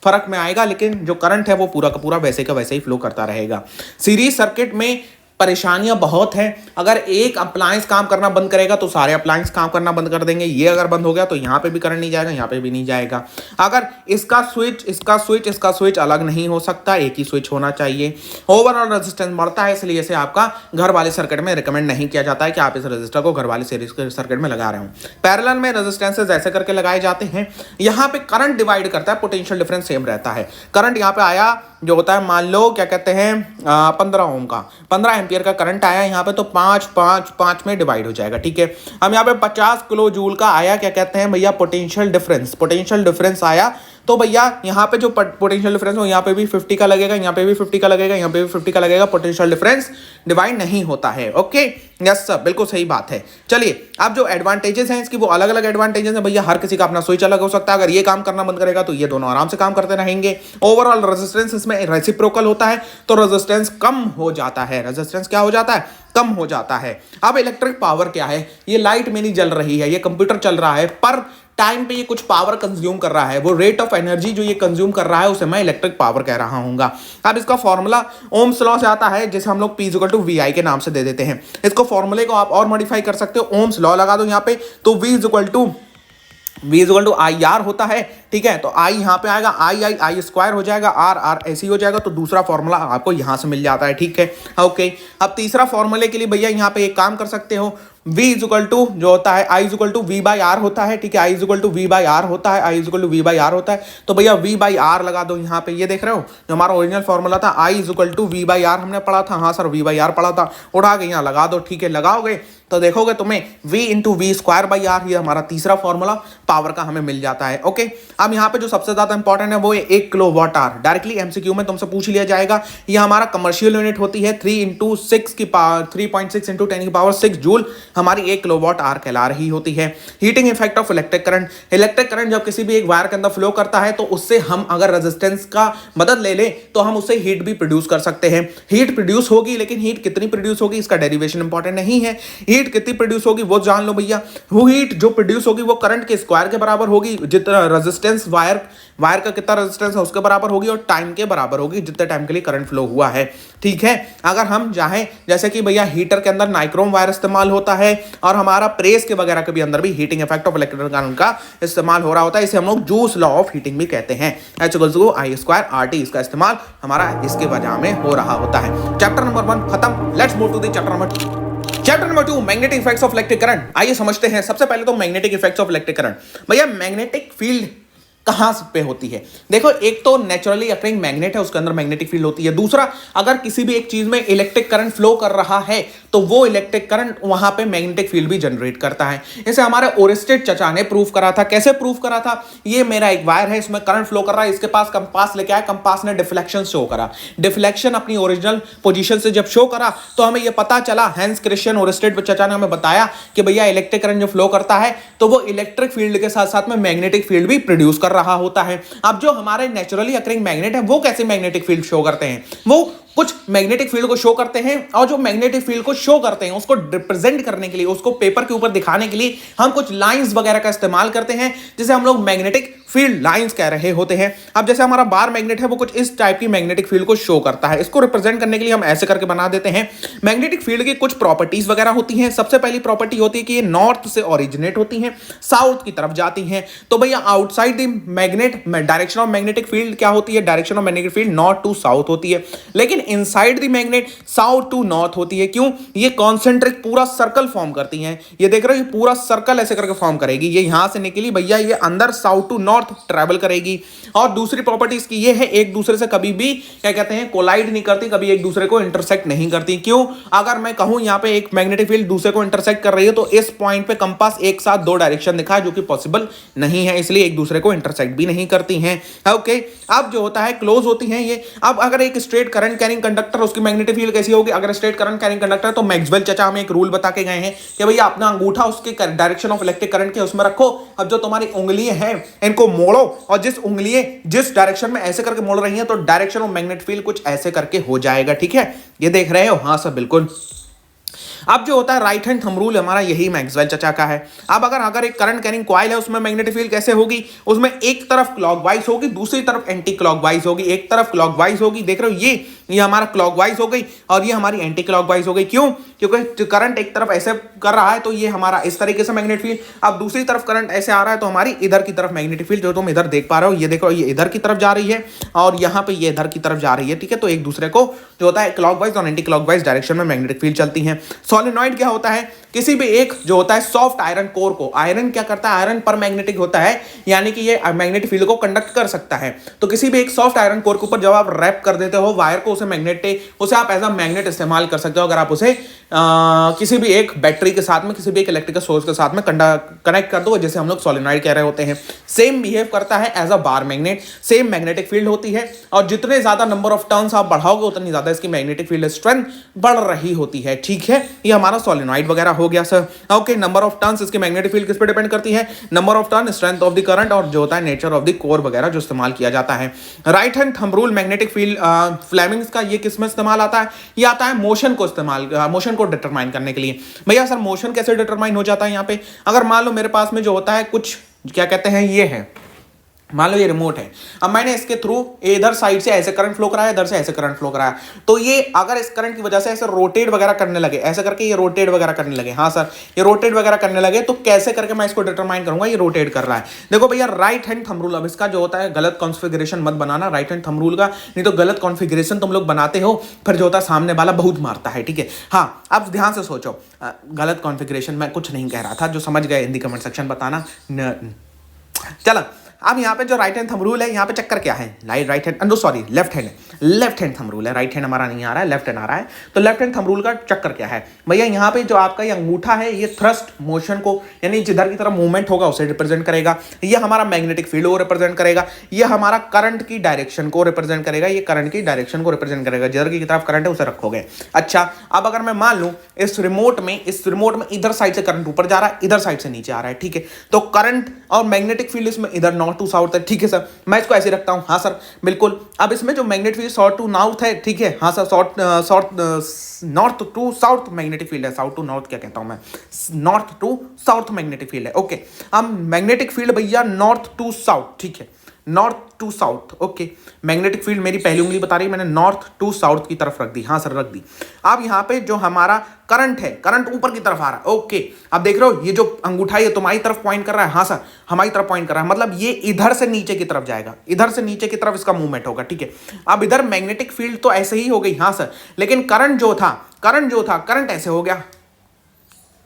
फर्क में आएगा, लेकिन जो करंट है वो पूरा का पूरा वैसे का वैसे ही फ्लो करता रहेगा। सीरीज सर्किट में परेशानियां बहुत हैं। अगर एक अप्लायंस काम करना बंद करेगा तो सारे अप्लायंस काम करना बंद कर देंगे। ये अगर बंद हो गया तो यहाँ पे भी करंट नहीं जाएगा, यहाँ पे भी नहीं जाएगा। अगर इसका स्विच अलग नहीं हो सकता, एक ही स्विच होना चाहिए। ओवरऑल रेजिस्टेंस बढ़ता है, इसलिए इसे आपका घर वाले सर्किट में रिकमेंड नहीं किया जाता है कि आप इस रजिस्टर को घर वाले सर्किट में लगा रहे हो। पैरेलल में रेजिस्टेंसेस ऐसे करके लगाए जाते हैं। यहाँ पे करंट डिवाइड करता है, पोटेंशियल डिफरेंस सेम रहता है। करंट यहाँ पे आया जो होता है, मान लो क्या कहते हैं 15 ओम का, 15 एम्पियर का करंट आया यहाँ पे, तो 5 में डिवाइड हो जाएगा, ठीक है। हम यहाँ पे 50 किलो जूल का आया क्या कहते हैं भैया, पोटेंशियल डिफरेंस आया, तो भैया यहाँ पे जो पोटेंशियल डिफरेंस हो यहाँ पे भी 50 का लगेगा, यहाँ पे भी 50 का लगेगा, यहाँ पे भी 50 का लगेगा। पोटेंशियल डिफरेंस डिवाइड नहीं होता है, ओके। यस सर, बिल्कुल सही बात है। चलिए, अब जो एडवांटेजेस हैं इसकी, वो अलग अलग एडवांटेजेस हैं भैया। हर किसी का अपना स्विच अलग हो सकता है। अगर ये काम करना बंद करेगा तो ये दोनों आराम से काम करते रहेंगे। ओवरऑल रेजिस्टेंस इसमें रेसिप्रोकल होता है, तो रेजिस्टेंस कम हो जाता है। रेजिस्टेंस क्या हो जाता है? कम हो जाता है। अब इलेक्ट्रिक पावर क्या है? ये लाइट में नहीं जल रही है, ये कंप्यूटर चल रहा है, पर टाइम पे ये कुछ पावर कंज्यूम कर रहा है। वो रेट ऑफ एनर्जी जो ये कंज्यूम कर रहा है उसे मैं इलेक्ट्रिक पावर कह रहा हूँगा। अब इसका फॉर्मूला ओम्स लॉ से आता है, जिसे हम लोग P = VI के नाम से दे देते हैं। इसको फॉर्मूले को आप और मॉडिफाई कर सकते हो। ओम्स लॉ लगा दो यहाँ पे, तो V = IR होता है, ठीक है। तो आई यहाँ पे आएगा, आई स्क्वायर हो जाएगा, आर ऐसे ही हो जाएगा। तो दूसरा फॉर्मूला आपको यहाँ से मिल जाता है, ठीक है। ओके, अब तीसरा फॉर्मूले के लिए भैया यहाँ पे एक काम कर सकते हो, v इज इक्वल टू जो होता है I is equal to V by R होता है, ठीक है। I is equal to V by R होता है, I is equal to V by R होता है। तो भैया v बाई आर लगा दो यहाँ पे, ये देख रहे हो जो हमारा ओरिजिनल फॉर्मूला था, I is equal to V by R हमने पढ़ा था। हाँ सर, v बाई आर पढ़ा था, उठा के यहाँ लगा दो, ठीक है। लगाओगे तो देखोगे तुम्हें v into V square by R, ये हमारा तीसरा फॉर्मूला पावर का हमें मिल जाता है। ओके, अब यहाँ पे जो सबसे ज्यादा इंपॉर्टेंट है वो है 1 kilowatt hour. Directly MCQ में तुमसे पूछ लिया जाएगा। ये हमारा कमर्शियल यूनिट होती है, 3 इंटू 6 की पावर 3.6 इंटू 10 की पावर 6 जूल हमारी 1 किलो वाट आवर कहला रही होती है। Heating effect of electric current, electric current जब किसी भी एक वायर के अंदर फ्लो करता है तो उससे हम अगर रेजिस्टेंस का मदद ले ले तो हम उससे हीट भी प्रोड्यूस कर सकते हैं। हीट प्रोड्यूस होगी, लेकिन हीट कितनी प्रोड्यूस होगी इसका डेरिवेशन इंपॉर्टेंट नहीं है। हीट कितनी प्रोड्यूस होगी वो जान लो भैया। वो हीट जो प्रोड्यूस होगी वो करंट के स्क्वायर के बराबर होगी, जितना रेजिस्टेंस वायर का कितना रेजिस्टेंस है उसके बराबर होगी, और टाइम के बराबर होगी जितने टाइम के लिए करंट फ्लो हुआ है, ठीक है। अगर हम चाहें, जैसे कि भैया हीटर के अंदर नाइक्रोम वायर इस्तेमाल होता है, और हमारा प्रेस के वगैरह के भी अंदर भी heating effect of electric current का इस्तेमाल हो रहा होता है। इसे हम लोग जूस लॉ ऑफ हीटिंग भी कहते हैं। H equals to I square R T, इसका इस्तेमाल हमारा इसके वजह में हो रहा होता है। चैप्टर नंबर 1 खत्म। Let's move to the chapter number 2। Chapter number 2 magnetic effects of electric current. आइए समझते हैं सबसे पहले तो magnetic effects of electric current. भैया मैग्नेटिक फील्ड कहां पे होती है? देखो, एक तो नेचुरली अकरिंग मैग्नेट है, उसके अंदर मैग्नेटिक फील्ड होती है। दूसरा, अगर किसी भी एक चीज में इलेक्ट्रिक करंट फ्लो कर रहा है तो वो इलेक्ट्रिक करंट वहां पे मैग्नेटिक फील्ड भी जनरेट करता है। इसे हमारे ओरेस्टेड चचा ने प्रूव करा था। कैसे प्रूव करा था? ये मेरा एक वायर है, इसमें करंट फ्लो कर रहा है, इसके पास कंपास लेके आया, कंपास ने डिफ्लेक्शन शो करा। डिफ्लेक्शन अपनी ओरिजिनल पोजीशन से जब शो करा तो हमें यह पता चला, हैंस क्रिश्चियन ओरेस्टेड चचा ने हमें बताया कि भैया इलेक्ट्रिक करंट जो फ्लो करता है तो वो इलेक्ट्रिक फील्ड के साथ साथ में मैग्नेटिक फील्ड भी प्रोड्यूस कर रहा होता है। अब जो हमारे नेचुरली अकरिंग मैग्नेट है वो कैसे मैग्नेटिक फील्ड शो करते हैं? वो कुछ मैग्नेटिक फील्ड को शो करते हैं, और जो मैग्नेटिक फील्ड को शो करते हैं उसको रिप्रेजेंट करने के लिए, उसको पेपर के ऊपर दिखाने के लिए हम कुछ लाइंस वगैरह का इस्तेमाल करते हैं, जिसे हम लोग मैग्नेटिक फील्ड लाइंस कह रहे होते हैं। अब जैसे हमारा बार मैग्नेट है वो कुछ इस टाइप की मैग्नेटिक फील्ड को शो करता है, इसको रिप्रेजेंट करने के लिए हम ऐसे करके बना देते हैं। मैग्नेटिक फील्ड की कुछ प्रॉपर्टीज वगैरह होती हैं। सबसे पहली प्रॉपर्टी होती है कि ये नॉर्थ से ओरिजिनेट होती हैं, साउथ की तरफ जाती हैं। तो भैया outside the magnet direction of magnetic field क्या होती है? Direction of magnetic field north to south होती है, लेकिन inside the magnet south to north होती है। क्यों? ये कॉन्सेंट्रिक पूरा सर्कल फॉर्म करती हैं। ये देख रहे हो, ये पूरा सर्कल ऐसे करके फॉर्म करेगी। ये यहां से निकली भैया, ये अंदर साउथ टू नॉर्थ ट्रेवल करेगी। और दूसरी प्रॉपर्टी इसकी ये है, एक दूसरे से कभी भी क्या कहते हैं, कोलाइड नहीं करती, कभी एक दूसरे को इंटरसेक्ट नहीं करती। क्यों? अगर मैं कहूं यहां पे एक मैग्नेटिक फील्ड दूसरे को इंटरसेक्ट कर रही है तो इस पॉइंट पे कंपास एक साथ दो डायरेक्शन दिखाए, जो कि पॉसिबल नहीं है, इसलिए एक दूसरे को इंटरसेक्ट भी नहीं करती हैं। ओके, अब जो होता है क्लोज होती हैं ये। अब अगर एक स्ट्रेट करंट कैरिंग कंडक्टर, उसकी मैग्नेटिक फील्ड कैसी होगी? अगर स्ट्रेट करंट कैरिंग कंडक्टर, तो मैक्सवेल चचा हमें एक रूल बता के गए हैं कि भैया अपना अंगूठा उसके डायरेक्शन ऑफ इलेक्ट्रिक करंट के उसमें रखो। अब जो तुम्हारी उंगलियां हैं इनको मोड़ो, और जिस उंगलियां जिस डायरेक्शन में ऐसे करके मोड़ रही हैं तो डायरेक्शन ऑफ मैग्नेटिक फील्ड कुछ ऐसे करके हो जाएगा, ठीक है। ये देख रहे हो? हाँ सर, बिल्कुल। अब जो होता है राइट हैंड थंब रूल हमारा यही मैक्सवेल चचा का है। अब अगर एक करंट कैरिंग कॉइल है, उसमें मैग्नेटिक फील्ड कैसे होगी? उसमें एक तरफ क्लॉकवाइज होगी, दूसरी तरफ एंटी क्लॉकवाइज होगी। एक तरफ क्लॉकवाइज होगी, देख रहे हो, ये हमारा क्लॉकवाइज हो गई, और ये हमारी एंटी क्लॉकवाइज हो गई। क्यों? क्योंकि करंट एक तरफ ऐसे कर रहा है तो ये हमारा इस तरीके से मैग्नेटिक फील्ड, अब दूसरी तरफ करंट ऐसे आ रहा है तो हमारी इधर की तरफ मैग्नेटिक फील्ड, जो तुम इधर देख पा रहे हो, ये देखो, ये इधर की तरफ जा रही है और यहाँ पे ये इधर की तरफ जा रही है, ठीक है। तो एक दूसरे को जो होता है क्लॉकवाइज और एंटी क्लॉकवाइज डायरेक्शन में मैग्नेटिक फील्ड चलती है। सोलेनॉइड क्या होता है? किसी भी एक जो होता है सॉफ्ट आयरन कोर को, आयरन क्या करता है? आयरन पर मैग्नेटिक होता है, यानी कि ये मैग्नेटिक फील्ड को कंडक्ट कर सकता है। तो किसी भी एक सॉफ्ट आयरन कोर के ऊपर जब आप रैप कर देते हो वायर को, उसे आप एज अ मैग्नेट इस्तेमाल कर सकते हो। अगर आप उसे किसी भी एक बैटरी के साथ में, किसी भी एक इलेक्ट्रिकल सोर्स के साथ में कनेक्ट कर दो, जैसे हम लोग सोलेनॉइड कह रहे होते हैं। सेम बिहेव करता है as a bar magnet, same magnetic field होती है, और जितने ज्यादा नंबर ऑफ टर्न्स आप बढ़ाओगे उतनी ज्यादा इसकी मैग्नेटिक फील्ड स्ट्रेंथ बढ़ रही होती है, ठीक है। ये हमारा सोलेनॉइड वगैरह हो गया sir. Okay, number of turns इसकी मैग्नेटिक फील्ड किस पे डिपेंड करती है? Number of turn, strength of the current, और जो होता है नेचर ऑफ द कोर वगैरह जो इस्तेमाल किया जाता है। Right hand thumb rule magnetic field Fleming's का ये किस में इस्तेमाल आता है? ये आता है मोशन को डिटरमाइन करने के लिए। भैया सर मोशन कैसे डिटरमाइन हो जाता है यहाँ पे? अगर मान लो मेरे पास में जो होता है कुछ क्या कहते हैं, ये है मान लो ये रिमोट है, अब मैंने इसके थ्रू इधर साइड से ऐसे करंट फ्लो कराया, इधर से ऐसे करंट फ्लो कराया, तो ये अगर इस करंट की वजह से ऐसे रोटेट वगैरह करने लगे, ऐसे करके ये रोटेट वगैरह करने लगे, हाँ सर ये रोटेट वगैरह करने लगे, तो कैसे करके मैं इसको डिटरमाइन करूंगा ये रोटेट कर रहा है। देखो भैया राइट हैंड थंब रूल, अब इसका जो होता है गलत कॉन्फ़िगरेशन मत बनाना राइट हैंड थंब रूल का, नहीं तो गलत कॉन्फ़िगरेशन तुम लोग बनाते हो, फिर जो होता है सामने वाला बहुत मारता है, ठीक है। हाँ अब ध्यान से सोचो, गलत कॉन्फ़िगरेशन मैं कुछ नहीं कह रहा था, जो समझ गए हिंदी कमेंट सेक्शन बताना। चलो अब यहाँ पे जो राइट हैंड थंब रूल है, यहाँ पे चक्कर क्या है, right hand no sorry left hand thumb rule है, राइट हैंड हमारा नहीं आ रहा है, लेफ्ट हैंड आ रहा है। तो लेफ्ट हैंड थंब रूल का चक्कर क्या है भैया, यहाँ पे जो आपका ये अंगूठा है ये थ्रस्ट मोशन को, यानी जिधर की तरफ मूवमेंट होगा उसे रिप्रेजेंट करेगा, ये हमारा मैग्नेटिक फील्ड को रिप्रेजेंट करेगा, ये हमारा करंट की डायरेक्शन को रिप्रेजेंट करेगा, ये करंट की डायरेक्शन को रिप्रेजेंट करेगा, जिधर की तरफ करंट है उसे रखोगे। अच्छा अब अगर मैं मान लूं इस रिमोट में इधर साइड से करंट ऊपर जा रहा है, इधर साइड से नीचे आ रहा है, ठीक है, तो करंट और मैग्नेटिक फील्ड इसमें इधर नॉर्थ टू साउथ है, ठीक है सर मैं इसको ऐसे रखता हूं, हाँ सर बिल्कुल। अब इसमें जो magnetic field south to north है, ठीक है, हाँ sir north to south magnetic field है, साउथ टू नॉर्थ क्या कहता हूं मैं, north to south magnetic field है, ओके। अब मैग्नेटिक फील्ड भैया नॉर्थ टू साउथ, ठीक है, north to south, okay. Magnetic field मेरी पहली उंगली बता रही है, मैंने नॉर्थ टू साउथ की तरफ रख दी, हाँ सर रख दी। अब यहाँ पे जो हमारा करंट है, करंट ऊपर की तरफ आ रहा है, ओके। अब देख रहे हो ये जो अंगूठा है तुम्हारी तरफ पॉइंट कर रहा है, हाँ सर हमारी तरफ पॉइंट कर रहा है, मतलब ये इधर से नीचे की तरफ जाएगा, इधर से नीचे की तरफ इसका मूवमेंट होगा, ठीक है। अब इधर मैग्नेटिक फील्ड तो ऐसे ही हो गई, हाँ सर, लेकिन करंट करंट ऐसे हो गया,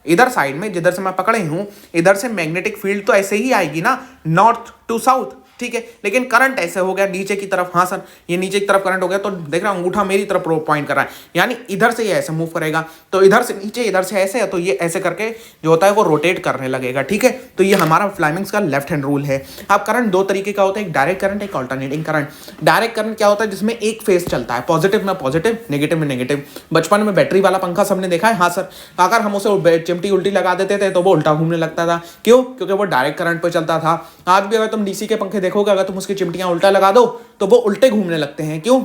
इधर साइड में जिधर से मैं पकड़े हूं इधर से मैग्नेटिक फील्ड तो ऐसे ही आएगी ना, नॉर्थ टू साउथ, ठीक है, लेकिन करंट ऐसे हो गया नीचे की तरफ, हाँ सर ये नीचे की तरफ करंट हो गया, तो देख रहा हूं अंगूठा मेरी तरफ पॉइंट कर रहा है, यानी इधर से ये ऐसे मूव करेगा, तो इधर से नीचे इधर से ऐसे है, तो ये ऐसे करके जो होता है वो रोटेट करने लगेगा, ठीक है। तो ये हमारा फ्लेमिंग्स का लेफ्ट हैंड रूल है। अब करंट दो तरीके का होता है, एक डायरेक्ट करंट, एक ऑल्टरनेटिंग करंट। डायरेक्ट करंट क्या होता है, जिसमें एक फेज चलता है, पॉजिटिव में पॉजिटिव, नेगेटिव में नेगेटिव। बचपन में बैटरी वाला पंखा सबने देखा है, हाँ सर, अगर हम उसे चिमटी उल्टी लगा देते थे तो वो उल्टा घूमने लगता था, क्यों, क्योंकि वो डायरेक्ट करंट पर चलता था। आज भी अगर तुम डीसी के पंखे देखोगे, अगर तुम उसकी चिमटियां उल्टा लगा दो तो वो उल्टे घूमने लगते हैं, क्यों,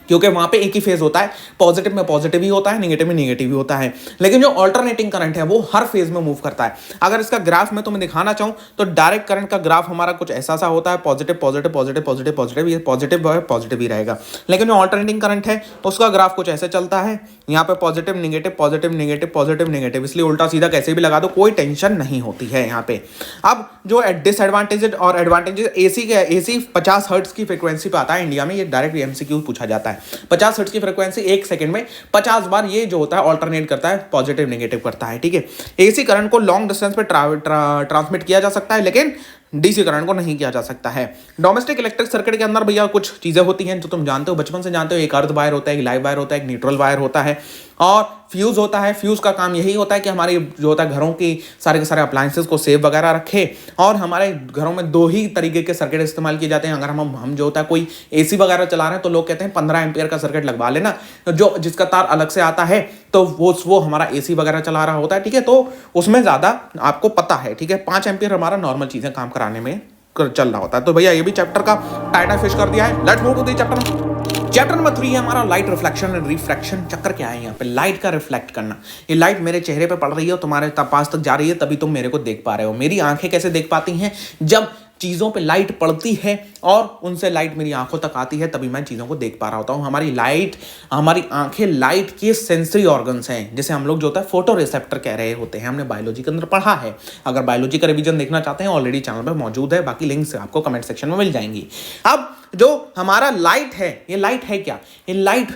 क्योंकि वहां पे एक ही फेज होता है, पॉजिटिव में पॉजिटिव ही होता है, नेगेटिव में नेगेटिव ही होता है। लेकिन जो अल्टरनेटिंग करंट है वो हर फेज में मूव करता है। अगर इसका ग्राफ मैं तुम्हें दिखाना चाहूं तो डायरेक्ट करंट का ग्राफ हमारा कुछ ऐसा सा होता है, positive positive positive positive positive, ये पॉजिटिव है पॉजिटिव ही रहेगा। लेकिन जो अल्टरनेटिंग करंट है उसका ग्राफ कुछ ऐसे चलता है, यहाँ पे positive negative positive negative positive negative, इसलिए उल्टा सीधा कैसे भी लगा दो कोई टेंशन नहीं होती है यहाँ पे। अब जो डिसएडवांटेजेस और एडवांटेजेस, एसी 50 हर्ट्ज की फ्रीक्वेंसी पे आता है इंडिया में, ये डायरेक्ट एमसीक्यू पूछा जाता है। 50 हर्ट्ज की फ्रीक्वेंसी 1 सेकंड में 50 बार ये जो होता है ऑल्टरनेट करता है, पॉजिटिव नेगेटिव करता है, ठीक है। एसी करंट को लॉन्ग डिस्टेंस पे ट्रांसमिट किया जा सकता है, लेकिन डीसी करंट को नहीं किया जा सकता है। डोमेस्टिक इलेक्ट्रिक सर्किट के अंदर भैया कुछ चीजें होती हैं जो तुम जानते हो, बचपन से जानते हो, एक अर्थ वायर होता है, एक लाइव वायर होता है, एक न्यूट्रल वायर होता है और फ्यूज होता है। फ्यूज का काम यही होता है कि हमारी जो होता है घरों की सारे के सारे अप्लायंसेस को सेव वगैरह रखे। और हमारे घरों में दो ही तरीके के सर्किट इस्तेमाल किए जाते हैं। अगर हम जो होता है कोई एसी वगैरह चला रहे हैं तो लोग कहते हैं 15 एम्पियर का सर्किट लगवा लेना, जो जिसका तार अलग से आता है, तो वो हमारा एसी वगैरह चला रहा होता है, ठीक है। तो उसमें ज्यादा आपको पता है, ठीक है। 5 एम्पियर हमारा नॉर्मल चीजें काम कराने में चल रहा होता है। तो भैया ये भी चैप्टर का टाइटल फिश कर दिया है। Let's move to the chapter number 3 है हमारा लाइट रिफ्लेक्शन एंड रिफ्रैक्शन। चक्कर क्या है यहाँ पे, लाइट का रिफ्लेक्ट करना। ये लाइट मेरे चेहरे पे पड़ रही है और तुम्हारे पास तक जा रही है, तभी तुम मेरे को देख पा रहे हो। मेरी आंखें कैसे देख पाती हैं, जब चीज़ों पे लाइट पड़ती है और उनसे लाइट मेरी आंखों तक आती है, तभी मैं चीज़ों को देख पा रहा होता हूँ। हमारी आंखें लाइट के सेंसरी ऑर्गन्स हैं, जिसे हम लोग जो होता है फोटो रिसेप्टर कह रहे होते हैं। हमने बायोलॉजी के अंदर पढ़ा है। अगर बायोलॉजी का रिवीजन देखना चाहते हैं ऑलरेडी चैनल पर मौजूद है, बाकी लिंक्स आपको कमेंट सेक्शन में मिल जाएंगी। अब जो हमारा लाइट है, ये लाइट है क्या, ये लाइट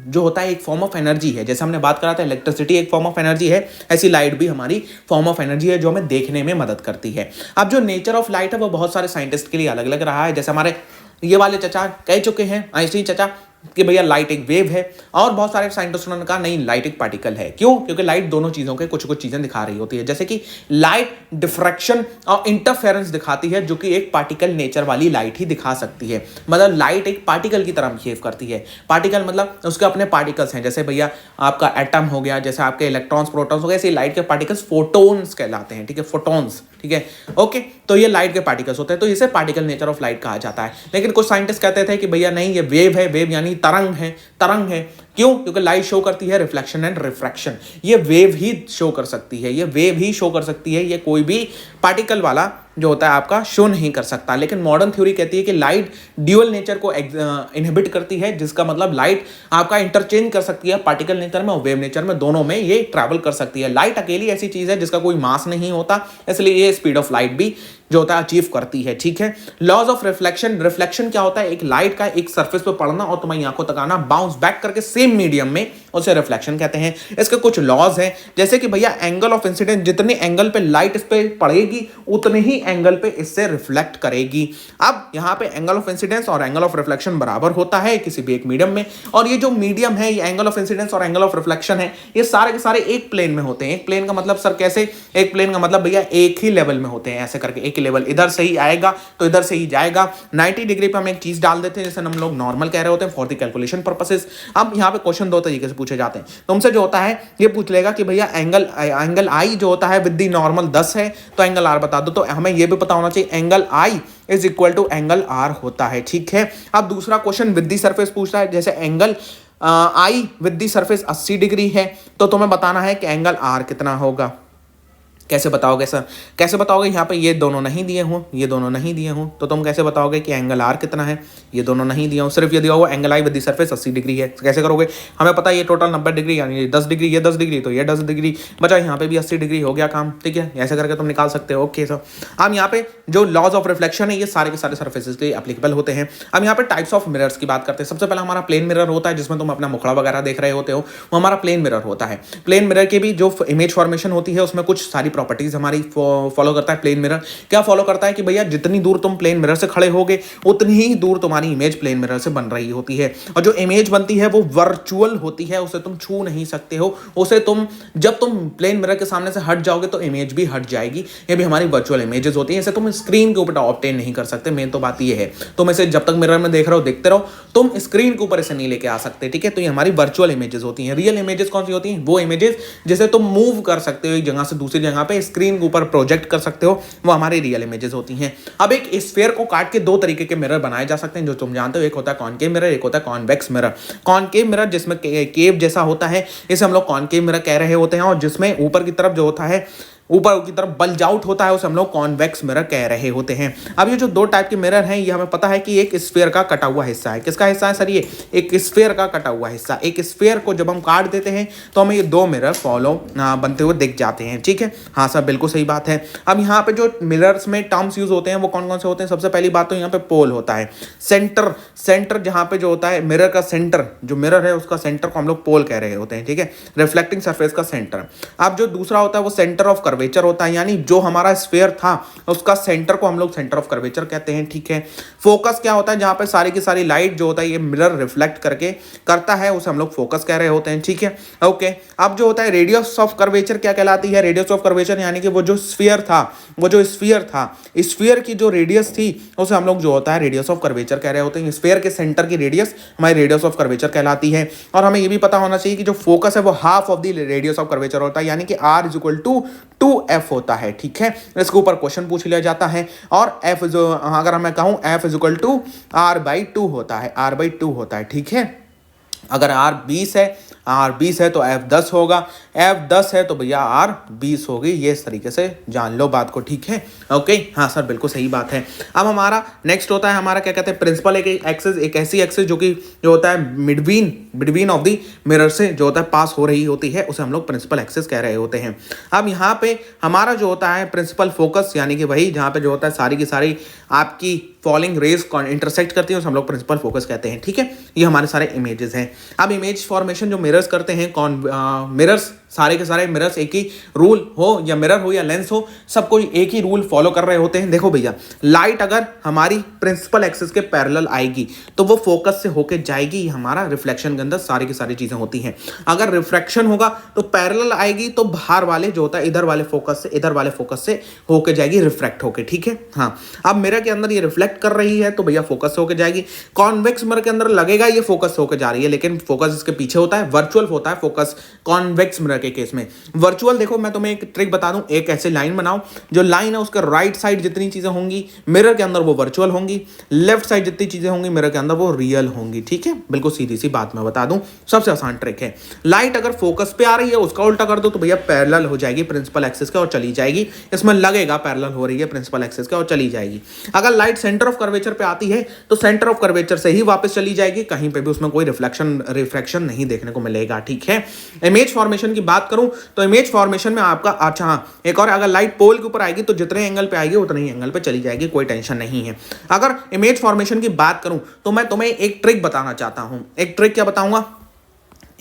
जो होता है एक फॉर्म ऑफ एनर्जी है। जैसे हमने बात करा था इलेक्ट्रिसिटी एक फॉर्म ऑफ एनर्जी है, ऐसी लाइट भी हमारी फॉर्म ऑफ एनर्जी है जो हमें देखने में मदद करती है। अब जो नेचर ऑफ लाइट है वो बहुत सारे साइंटिस्ट के लिए अलग अलग रहा है। जैसे हमारे ये वाले चचा कह चुके हैं, आइंस्टीन चचा, कि भैया लाइट एक वेव है, और बहुत सारे साइंटिस्टों ने कहा नहीं लाइट एक पार्टिकल है। क्यों? क्योंकि लाइट दोनों चीजों के कुछ कुछ चीजें दिखा रही होती है। जैसे कि लाइट डिफ्रैक्शन और इंटरफेरेंस दिखाती है, जो कि एक पार्टिकल नेचर वाली लाइट ही दिखा सकती है। मतलब लाइट एक पार्टिकल की तरह बिहेव करती है। पार्टिकल मतलब उसके अपने पार्टिकल्स हैं। जैसे भैया आपका एटम हो गया, जैसे आपके इलेक्ट्रॉन्स प्रोटॉन्स हो गए, ऐसे लाइट के पार्टिकल्स फोटोन्स कहलाते हैं, ठीक है, फोटॉन्स, ठीक है, ओके। तो ये लाइट के पार्टिकल्स होते हैं, तो इसे पार्टिकल नेचर ऑफ लाइट कहा जाता है। लेकिन कुछ साइंटिस्ट कहते थे कि भैया नहीं, ये वेव है, वेव यानी तरंग है, तरंग है। क्यों? क्योंकि लाइट शो करती है रिफ्लेक्शन एंड रिफ्रैक्शन। ये वेव ही शो कर सकती है, ये वेव ही शो कर सकती है, ये कोई भी पार्टिकल वाला जो होता है आपका शो नहीं कर सकता। लेकिन मॉडर्न थ्योरी कहती है कि लाइट ड्यूअल नेचर को इनहिबिट करती है, जिसका मतलब लाइट आपका इंटरचेंज कर सकती है पार्टिकल नेचर में और वेव नेचर में, दोनों में ये ट्रैवल कर सकती है। लाइट अकेली ऐसी चीज है जिसका कोई मास नहीं होता, इसलिए ये स्पीड ऑफ लाइट भी जो होता है अचीव करती है। ठीक है, लॉज ऑफ रिफ्लेक्शन। रिफ्लेक्शन क्या होता है? एक लाइट का एक सरफेस पे पड़ना और तुम्हारी आंखों तक आना, बाउंस बैक करके सेम मीडियम में, उसे रिफ्लेक्शन कहते हैं। इसके कुछ लॉज हैं, जैसे कि भैया एंगल ऑफ इंसिडेंस, जितने एंगल पे लाइट इस पे पड़ेगी उतने ही एंगल पे इससे रिफ्लेक्ट करेगी। अब यहाँ पे एंगल ऑफ इंसिडेंस और एंगल ऑफ रिफ्लेक्शन बराबर होता है किसी भी एक मीडियम में, और ये जो मीडियम है, ये एंगल ऑफ इंसिडेंस और एंगल ऑफ रिफ्लेक्शन है, ये सारे के सारे एक प्लेन में होते हैं। एक प्लेन का मतलब सर कैसे? एक प्लेन का मतलब भैया एक ही लेवल में होते हैं, ऐसे करके एक ही लेवल, इधर से ही आएगा तो इधर से ही जाएगा। 90 डिग्री पे हम एक चीज डाल देते हैं जिसे हम लोग नॉर्मल कह रहे होते हैं फॉर द कैलकुलेशन पर्पसेस। अब यहाँ पे क्वेश्चन दो तरीके से पूछे जाते हैं। तुमसे जो होता है ये पूछ लेगा कि भैया एंगल आई जो होता है विद द नॉर्मल 10 है, तो एंगल आर बता दो। तो हमें ये भी पता होना चाहिए angle I is equal to angle R होता है। ठीक है, अब दूसरा क्वेश्चन विद द सरफेस पूछता है, जैसे angle I with the surface 80 degree है, तो तुम्हें बताना है कि एंगल आर कितना होगा। कैसे बताओगे सर? कैसे बताओगे? यहाँ पे ये दोनों नहीं दिए हों, ये दोनों नहीं दिए हों, तो तुम कैसे बताओगे कि एंगल आर कितना है? ये दोनों नहीं दिए हों, सिर्फ ये दिया हुआ angle I with the surface 80 degree है। कैसे करोगे? हमें पता है ये टोटल 90 डिग्री, यानी 10 डिग्री, ये 10 डिग्री, तो ये 10 डिग्री बचा, यहाँ पे भी 80 डिग्री हो गया काम। ठीक है, ऐसे करके तुम निकाल सकते हो। ओके सर, अब यहाँ पे जो लॉज ऑफ रिफ्लेक्शन है ये सारे के सारे सर्फेसेस के एप्लीकेबल होते हैं। अब यहाँ पे टाइप्स ऑफ मिरर्स की बात करते हैं। सबसे पहला हमारा प्लेन मिरर होता है, जिसमें तुम अपना मुखड़ा वगैरह देख रहे होते हो, वो हमारा प्लेन मिरर होता है। प्लेन मिरर की भी जो इमेज फॉर्मेशन होती है उसमें कुछ सारी प्रॉपर्टीज हमारी फॉलो करता है प्लेन मिरर। क्या फॉलो करता है कि भैया जितनी दूर तुम प्लेन मिरर से खड़े होगे उतनी ही दूर तुम्हारी इमेज प्लेन मिरर से बन रही होती है, और जो इमेज बनती है वो वर्चुअल होती है, उसे तुम छू नहीं सकते हो, उसे तुम जब तुम प्लेन मिरर के सामने से हट जाओगे तो इमेज भी हट जाएगी। ये भी हमारी वर्चुअल इमेजेस होती हैं, इसे तुम स्क्रीन के ऊपर ऑब्टेन नहीं कर सकते। मेन तो बात ये है, तुम इसे जब तक मिरर में देख रहे हो देखते रहो, तुम स्क्रीन के ऊपर इसे नहीं लेके आ सकते। ठीक है, तो ये हमारी वर्चुअल इमेजेस होती हैं। रियल इमेजेस कौन सी होती हैं? वो इमेजेस जिसे तुम मूव कर सकते हो एक जगह से दूसरी जगह पे, स्क्रीन के ऊपर प्रोजेक्ट कर सकते हो, वो हमारी रियल इमेजेस होती हैं। अब एक स्फीयर को काट के दो तरीके के मिरर बनाए जा सकते हैं जो तुम जानते हो, एक होता है कॉनकेव मिरर, एक होता है कॉन्वेक्स मिरर। कॉनकेव मिरर जिसमें केव जैसा होता है, इसे हम लोग कॉनकेव मिरर कह रहे होते हैं, और जिसमें ऊपर की तरफ जो होता है, ऊपर की तरफ बल्ज आउट होता है, उसे हम लोग कॉन्वेक्स मिरर कह रहे होते हैं। अब ये जो दो टाइप के मिरर हैं, ये हमें पता है कि एक स्फीयर का कटा हुआ हिस्सा है। किसका हिस्सा है सर? ये एक स्फीयर का कटा हुआ हिस्सा। एक स्फीयर को जब हम काट देते हैं तो हमें ये दो मिरर फॉलो बनते हुए दिख जाते हैं। ठीक है, हाँ सर बिल्कुल सही बात है। अब यहाँ पे जो मिरर्स में टर्म्स यूज होते हैं वो कौन कौन से होते हैं? सबसे पहली बात तो यहाँ पे पोल होता है, सेंटर, सेंटर जहाँ पे जो होता है मिरर का सेंटर, जो मिरर है उसका सेंटर को हम लोग पोल कह रहे होते हैं। ठीक है, रिफ्लेक्टिंग सरफेस का सेंटर। अब जो दूसरा होता है वो सेंटर ऑफ कर्वेचर होता है, यानी जो हमारा स्फीयर था उसका सेंटर को हम लोग सेंटर ऑफ कर्वेचर कहते हैं। ठीक है, फोकस क्या होता है? जहां पे सारी की सारी लाइट जो होता है ये मिरर रिफ्लेक्ट करके करता है, उसे हम लोग फोकस कह रहे होते हैं। ठीक है, ओके। अब जो होता है रेडियस ऑफ कर्वेचर क्या कहलाती है? रेडियस ऑफ कर्वेचर यानी कि वो जो स्फीयर था, वो जो स्फीयर था, स्फीयर की जो रेडियस थी उसे हम लोग जो होता है रेडियस ऑफ कर्वेचर कह रहे होते हैं। स्फीयर के सेंटर की रेडियस हमारी रेडियस ऑफ कर्वेचर कहलाती है। और हमें ये भी पता होना चाहिए कि जो फोकस है वो half of the radius of curvature होता है, यानी कि r is equal to 2f होता है। ठीक है, इसके ऊपर क्वेश्चन पूछ लिया जाता है। और f जो अगर मैं कहूं f is equal to r/2 होता है, r/2 होता है। ठीक है, अगर r 20 है, r 20 है तो f 10 होगा, f 10 है तो भैया r 20 होगी। ये इस तरीके से जान लो बात को। ठीक है, ओके, हाँ सर बिल्कुल सही बात है। अब हमारा नेक्स्ट होता है हमारा क्या कहते हैं प्रिंसिपल एक्सिस, एक ऐसी एक्सिस जो कि जो होता है बिटवीन ऑफ दी मिरर से जो होता है पास हो रही होती है, उसे हम लोग प्रिंसिपल एक्सिस कह रहे होते हैं। अब यहाँ पे हमारा जो होता है प्रिंसिपल फोकस, यानी कि वही जहाँ पे जो होता है सारी की सारी आपकी फॉलिंग रेज इंटरसेक्ट करती है, उसे हम लोग प्रिंसिपल फोकस कहते हैं। ठीक है, ये हमारे सारे इमेजेस हैं। अब इमेज फॉर्मेशन जो मिरर्स करते हैं, मिरर्स सारे के सारे मिरर्स एक ही रूल हो, या मिरर हो या लेंस हो, सब कोई एक ही रूल फॉलो कर रहे होते हैं। देखो भैया, लाइट अगर हमारी प्रिंसिपल एक्सिस के पैरेलल आएगी तो वो फोकस से होके जाएगी, हमारा रिफ्लेक्शन के अंदर सारी की सारी चीजें होती हैं। अगर रिफ्रैक्शन होगा तो पैरेलल आएगी तो बाहर वाले जो होता है इधर वाले फोकस से होके जाएगी, रिफ्रैक्ट होके। ठीक है, हाँ। अब मिरर के अंदर ये रिफ्लेक्ट कर रही है तो भैया फोकस से होके जाएगी। कॉन्वेक्स मिरर के अंदर लगेगा ये फोकस से होके जा रही है, लेकिन फोकस इसके पीछे होता है, वर्चुअल होता है फोकस कॉन्वेक्स मिरर मिरर के केस में। वर्चुअल देखो मैं तुम्हें एक ट्रिक बता दूं, एक ऐसे लाइन बनाओ, जो लाइन है उसके राइट साइड जितनी चीजें होंगी मिरर के अंदर वो वर्चुअल होंगी, लेफ्ट साइड जितनी चीजें होंगी मिरर के अंदर वो रियल होंगी। ठीक है, बिल्कुल सीधी सी बात मैं बता दूं, सबसे आसान ट्रिक है। लाइट अगर फोकस पे आ रही है उसका उल्टा कर दो तो भैया पैरेलल हो जाएगी प्रिंसिपल एक्सिस के और चली जाएगी, इसमें लगेगा पैरेलल हो रही है प्रिंसिपल एक्सिस के और चली जाएगी। अगर लाइट सेंटर ऑफ कर्वेचर पे आती है तो सेंटर ऑफ कर्वेचर से ही वापस चली जाएगी, कहीं पे भी उसमें कोई रिफ्लेक्शन नहीं देखने को मिलेगा। ठीक है, इमेज फॉर्मेशन की बात करूं तो इमेज फॉर्मेशन में आपका अच्छा हाँ एक और, अगर लाइट पोल के ऊपर आएगी तो जितने एंगल पे आएगी उतने ही एंगल पे चली जाएगी, कोई टेंशन नहीं है। अगर इमेज फॉर्मेशन की बात करूं तो मैं तुम्हें एक ट्रिक बताना चाहता हूं। एक ट्रिक क्या बताऊंगा,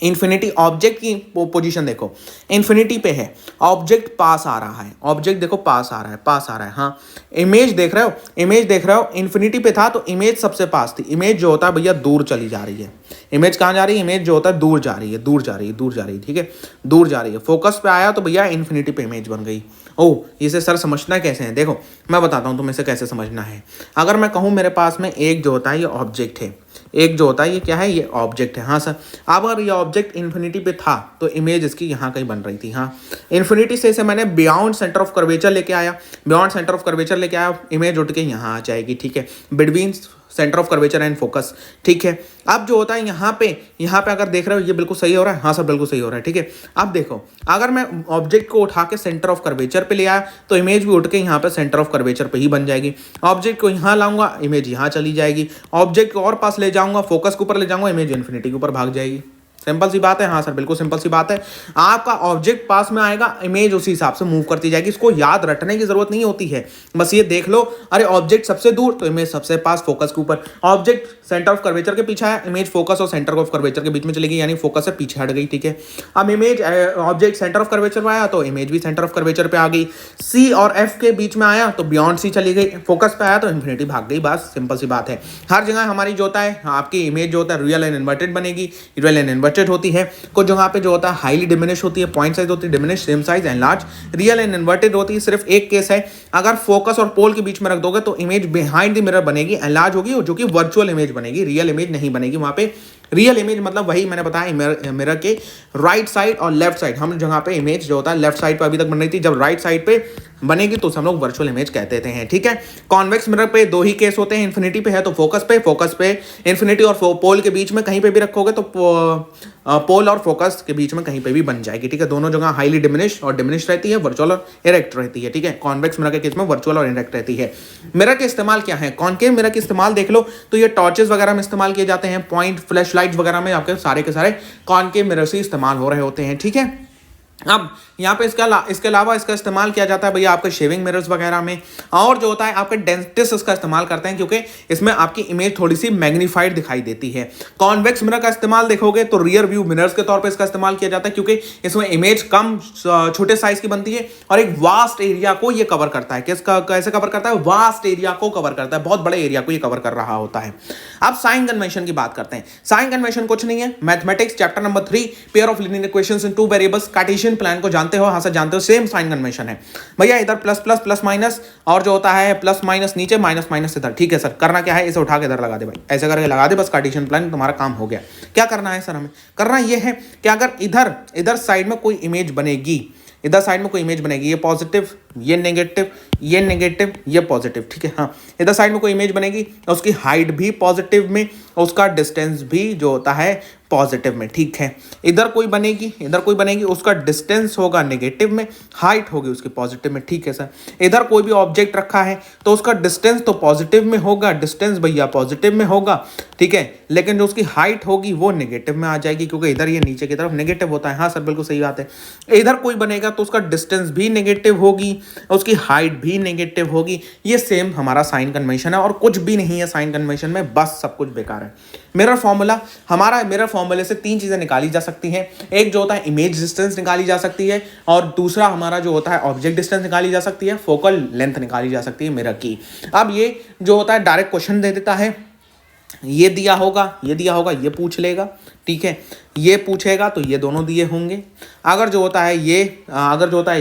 इन्फिनिटी ऑब्जेक्ट की पोजीशन देखो, इन्फिनिटी पे है, ऑब्जेक्ट पास आ रहा है, ऑब्जेक्ट देखो पास आ रहा है, पास आ रहा है। हाँ, इमेज देख रहे हो, इमेज देख रहे हो, इन्फिनिटी पे था तो इमेज सबसे पास थी। इमेज जो होता है भैया दूर चली जा रही है, इमेज कहाँ जा रही है, इमेज जो होता है दूर जा रही है, दूर जा रही है, दूर जा रही है। ठीक है, दूर जा रही है, फोकस पे आया तो भैया इन्फिनिटी पे इमेज बन गई। ओह, इसे सर समझना कैसे है, देखो मैं बताता हूँ तुम्हें इसे कैसे समझना है। अगर मैं कहूँ मेरे पास में एक जो होता है ये ऑब्जेक्ट है, एक जो होता है ये क्या है, ये ऑब्जेक्ट है। हाँ सर, अब अगर ये ऑब्जेक्ट इन्फिनिटी पे था तो इमेज इसकी यहाँ कहीं बन रही थी। हाँ, इन्फिनिटी से इसे मैंने बियॉन्ड सेंटर ऑफ कर्वेचर लेके आया, बियॉन्ड सेंटर ऑफ कर्वेचर लेके आया, इमेज उठ के यहाँ आ जाएगी। ठीक है, between centre of curvature and focus. ठीक है, अब जो होता है यहाँ पे अगर देख रहे हो ये बिल्कुल सही हो रहा है। हाँ सर बिल्कुल सही हो रहा है। ठीक है, अब देखो अगर मैं ऑब्जेक्ट को उठा के सेंटर ऑफ कर्वेचर पे ले आया तो इमेज भी उठ के यहाँ पे सेंटर ऑफ कर्वेचर पे ही बन जाएगी। ऑब्जेक्ट को यहाँ लाऊंगा इमेज यहाँ चली जाएगी, ऑब्जेक्ट को और पास ले जाऊंगा, फोकस के ऊपर ले जाऊंगा, इमेज इन्फिनिटी के ऊपर भाग जाएगी। सिंपल सी बात है। हाँ सर बिल्कुल सिंपल सी बात है। आपका ऑब्जेक्ट पास में आएगा, इमेज उसी हिसाब से मूव करती जाएगी। इसको याद रटने की जरूरत नहीं होती है, बस ये देख लो, अरे ऑब्जेक्ट सबसे दूर तो इमेज सबसे पास फोकस के ऊपर, ऑब्जेक्ट सेंटर ऑफ कर्वेचर के पीछे आया, इमेज फोकस और सेंटर ऑफ कर्वेचर के बीच में चलेगी, यानी फोकस से पीछे हट गई। ठीक है, अब image object centre of curvature में आया तो इमेज भी सेंटर ऑफ कर्वेचर पे आ गई। सी और एफ के बीच में आया तो बियॉन्ड सी चली गई, फोकस पे आया तो इन्फिनिटी भाग गई। बस सिंपल सी बात है। हर जगह हमारी जो होता है आपकी इमेज जो होता है रियल एंड इन्वर्टेड बनेगी, रियल एंड इन्वर्टेड होती है। कुछ जगह पे जो होता है हाईली डिमिनिश होती है, पॉइंट साइज होती है diminish, same size and large. Real and inverted होती है। सिर्फ एक केस है, अगर फोकस और पोल के बीच में रख दोगे तो इमेज बिहाइंड द मिरर बनेगी, एनलार्ज होगी, जो कि वर्चुअल इमेज बनेगी, रियल इमेज नहीं बनेगी। वहां पे रियल इमेज मतलब वही मैंने बताया, मिरर के राइट साइड और लेफ्ट साइड, हम जगह पे इमेज जो होता है लेफ्ट साइड पे अभी तक बन रही थी, जब राइट साइड पे बनेगी तो हम लोग वर्चुअल इमेज कहते हैं। ठीक है, कॉन्वेक्स मिरर पे दो ही केस होते हैं, इन्फिनिटी पे है तो फोकस पे इन्फिनिटी और पोल के बीच में कहीं पे भी रखोगे तो पोल और फोकस के बीच में कहीं पे भी बन जाएगी। ठीक है, दोनों जगह हाईली डिमिनिश और डिमिनिश रहती है, वर्चुअल और इरेक्ट रहती है। ठीक है, कॉन्वेक्स मिरर के केस में वर्चुअल और इरेक्ट रहती है। मिरर के इस्तेमाल क्या है, कॉनकेव मिरर के इस्तेमाल देख लो तो ये टॉर्चेस वगैरह में इस्तेमाल किए जाते हैं, पॉइंट फ्लैश लाइट्स वगैरह में आपके सारे के सारे कॉनकेव मिरर से इस्तेमाल हो रहे होते हैं। ठीक है, अब यहाँ पे इसके अलावा इसका इस्तेमाल किया जाता है भैया आपके शेविंग मिरर्स वगैरह में, और जो होता है आपके डेंटिस्ट इसका इस्तेमाल करते हैं क्योंकि इसमें आपकी इमेज थोड़ी सी मैग्नीफाइड दिखाई देती है। कॉन्वेक्स मिरर का इस्तेमाल देखोगे तो रियर व्यू मिरर्स के तौर पे इसका इस्तेमाल किया जाता है क्योंकि इसमें इमेज कम छोटे साइज की बनती है और एक वास्ट एरिया को ये कवर करता है। कैसे कवर करता है, वास्ट एरिया को कवर करता है, बहुत बड़े एरिया को ये कवर कर रहा होता है। अब साइन कन्वेंशन की बात करते हैं। साइन कन्वेंशन कुछ नहीं है, mathematics chapter number 3 pair of linear equations in two variables, Cartesian plan को जानते हो, हाँ सर जानते हो, सेम साइन कन्वेंशन है भैया। इधर प्लस प्लस प्लस माइनस और जो होता है प्लस माइनस नीचे, माइनस माइनस इधर। ठीक है सर, करना क्या है, इसे उठा के इधर लगा दे भाई, ऐसे करके लगा दे, बस कार्टेशियन प्लान तुम्हारा काम हो गया। क्या करना है सर, हमें करना यह है कि अगर इधर साइड में कोई इमेज बनेगी, इधर साइड में कोई इमेज बनेगी, ये पॉजिटिव, ये नेगेटिव, ये नेगेटिव, ये पॉजिटिव। ठीक है, हाँ इधर साइड में कोई इमेज बनेगी, उसकी हाइट भी पॉजिटिव में, उसका डिस्टेंस भी जो होता है पॉजिटिव में। ठीक है, इधर कोई बनेगी, उसका डिस्टेंस होगा नेगेटिव में, हाइट होगी उसकी पॉजिटिव में। ठीक है सर, इधर कोई भी ऑब्जेक्ट रखा है तो उसका डिस्टेंस तो पॉजिटिव में होगा, डिस्टेंस भैया पॉजिटिव में होगा। ठीक है, लेकिन जो उसकी हाइट होगी वो नेगेटिव में आ जाएगी क्योंकि इधर ये नीचे की तरफ नेगेटिव होता है। हाँ सर बिल्कुल सही बात है। इधर कोई बनेगा तो उसका डिस्टेंस भी नेगेटिव होगी, उसकी हाइट भी नेगेटिव होगी। ये सेम हमारा साइन कन्वेंशन है और कुछ भी नहीं है साइन कन्वेंशन में, बस सब कुछ बेकार है। मिरर फॉर्मूला, हमारा मिरर फॉर्मूले से तीन चीजें निकाली जा सकती हैं। एक जो होता है इमेज डिस्टेंस निकाली जा सकती है और दूसरा हमारा जो होता है ऑब्जेक्ट डिस्टेंस निकाली जा सकती है, फोकल लेंथ निकाली जा सकती है मिरर की। अब ये जो होता है डायरेक्ट क्वेश्चन दे देता है, ये दिया होगा, ये पूछ लेगा। ठीक है, ये पूछेगा तो ये दोनों दिए होंगे। अगर जो होता है